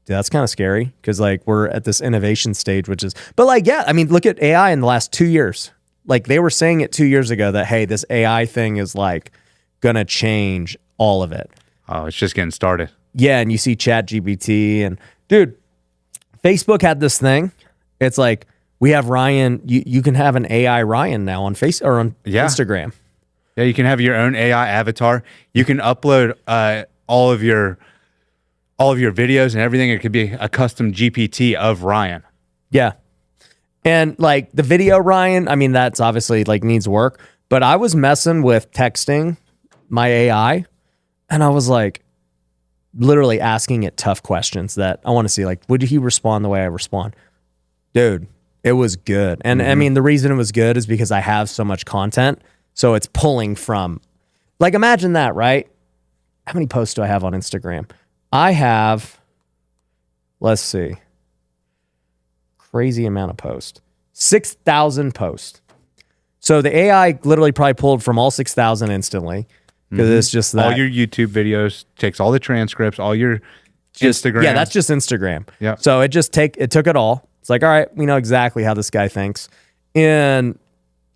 dude, that's kind of scary because like we're at this innovation stage, but like, yeah, I mean, look at AI in the last 2 years. Like they were saying it 2 years ago that, hey, this AI thing is like going to change all of it. Oh, it's just getting started. Yeah. And you see ChatGPT and dude, Facebook had this thing. It's like, we have Ryan. You can have an AI Ryan now on Instagram. Yeah, you can have your own AI avatar. You can upload all all of your videos and everything. It could be a custom GPT of Ryan. Yeah. And like the video, Ryan, I mean, that's obviously like needs work, but I was messing with texting my AI and I was like literally asking it tough questions that I want to see, like, would he respond the way I respond? Dude, it was good. And I mean, the reason it was good is because I have so much content. So it's pulling from, like, imagine that, right? How many posts do I have on Instagram? I have, let's see, crazy amount of posts, 6,000 posts. So the AI literally probably pulled from all 6,000 instantly because it's just that. All your YouTube videos, takes all the transcripts, all your Instagram. Yeah, that's just Instagram. Yeah. So it took it all. It's like, all right, we know exactly how this guy thinks. And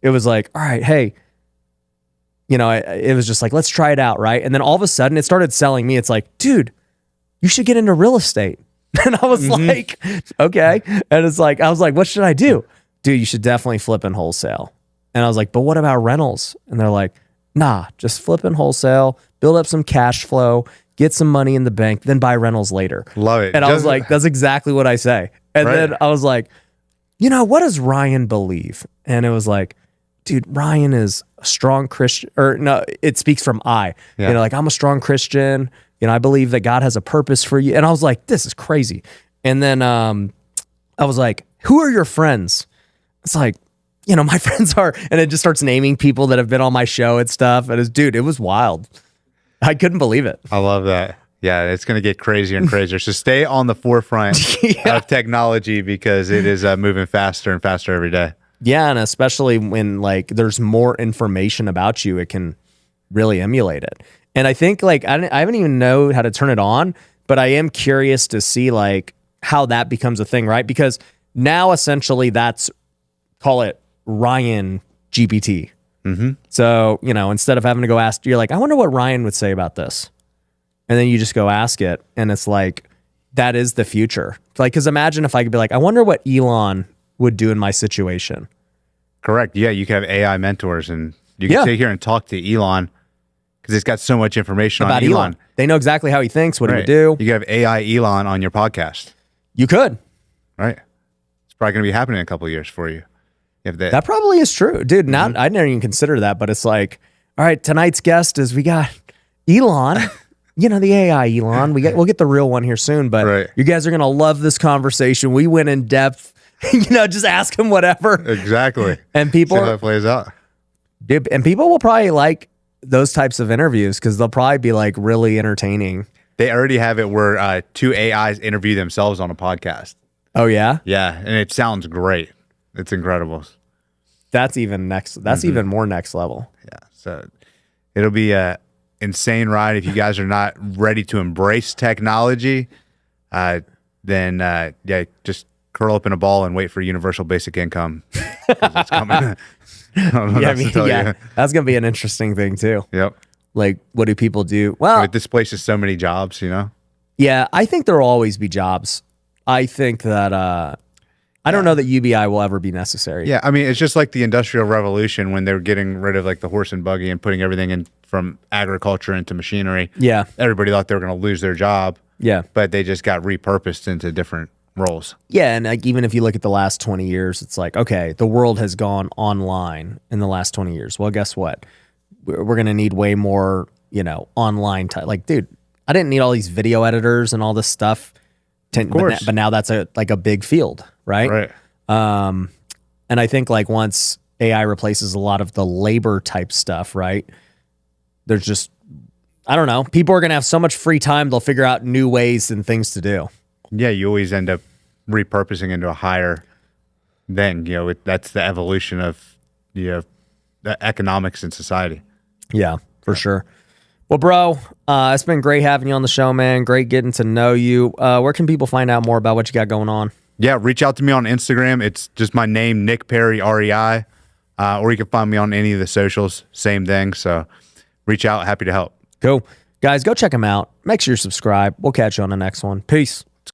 it was like, all right, hey, you know, it was just like, let's try it out, right? And then all of a sudden it started selling me. It's like, dude, you should get into real estate. And I was like, okay. And it's like, I was like, what should I do? Dude, you should definitely flip and wholesale. And I was like, but what about rentals? And they're like, nah, just flip and wholesale, build up some cash flow, get some money in the bank, then buy rentals later. Love it. And I was like, that's exactly what I say. And then I was like, you know, what does Ryan believe? And it was like, dude, Ryan is a strong Christian, or no, it speaks from I. Yeah. You know, like, I'm a strong Christian. You know, I believe that God has a purpose for you. And I was like, this is crazy. And then I was like, who are your friends? It's like, you know, my friends are, and it just starts naming people that have been on my show and stuff. And dude, it was wild. I couldn't believe it. I love that. Yeah, it's going to get crazier and crazier. So stay on the forefront of technology because it is moving faster and faster every day. Yeah, and especially when like there's more information about you, it can really emulate it. And I think like I haven't even know how to turn it on, but I am curious to see like how that becomes a thing, right? Because now essentially that's, call it Ryan GPT. So, you know, instead of having to go ask, you're like, I wonder what Ryan would say about this. And then you just go ask it. And it's like, that is the future. Like, because imagine if I could be like, I wonder what Elon would do in my situation. Correct. Yeah, you can have AI mentors and you can sit here and talk to Elon because it's got so much information about on Elon. They know exactly how he thinks, what he would do. You could have AI Elon on your podcast. You could. Right. It's probably going to be happening in a couple of years for you. If that probably is true. Dude, I never even considered that, but it's like, all right, tonight's guest is we got Elon. You know, the AI Elon. We'll get the real one here soon, but you guys are going to love this conversation. We went in depth, you know, just ask him whatever. Exactly. And people, see how that plays out. Dude, and people will probably like those types of interviews because they'll probably be like really entertaining. They already have it where two AIs interview themselves on a podcast. Oh, yeah? Yeah. And it sounds great. It's incredible. That's even even more next level. Yeah. So it'll be a insane ride. If you guys are not ready to embrace technology, then just curl up in a ball and wait for universal basic income. 'Cause it's coming. That's gonna be an interesting thing too. Yep. Like, what do people do? Well, it displaces so many jobs, you know? Yeah, I think there will always be jobs. I think that I don't know that UBI will ever be necessary. Yeah, I mean, it's just like the Industrial Revolution when they were getting rid of like the horse and buggy and putting everything in from agriculture into machinery. Yeah. Everybody thought they were going to lose their job. Yeah. But they just got repurposed into different roles. Yeah, and like even if you look at the last 20 years, it's like, okay, the world has gone online in the last 20 years. Well, guess what? We're going to need way more, you know, online like, dude, I didn't need all these video editors and all this stuff. But now that's a big field, right? Right. And I think like once AI replaces a lot of the labor type stuff, right? There's just, I don't know. People are going to have so much free time. They'll figure out new ways and things to do. Yeah. You always end up repurposing into a higher thing. You know, that's the evolution of, you know, the economics in society. Yeah, for sure. Well, bro, it's been great having you on the show, man. Great getting to know you. Where can people find out more about what you got going on? Yeah, reach out to me on Instagram. It's just my name, Nick Perry, REI. Or you can find me on any of the socials. Same thing. So reach out. Happy to help. Cool. Guys, go check them out. Make sure you subscribe. We'll catch you on the next one. Peace.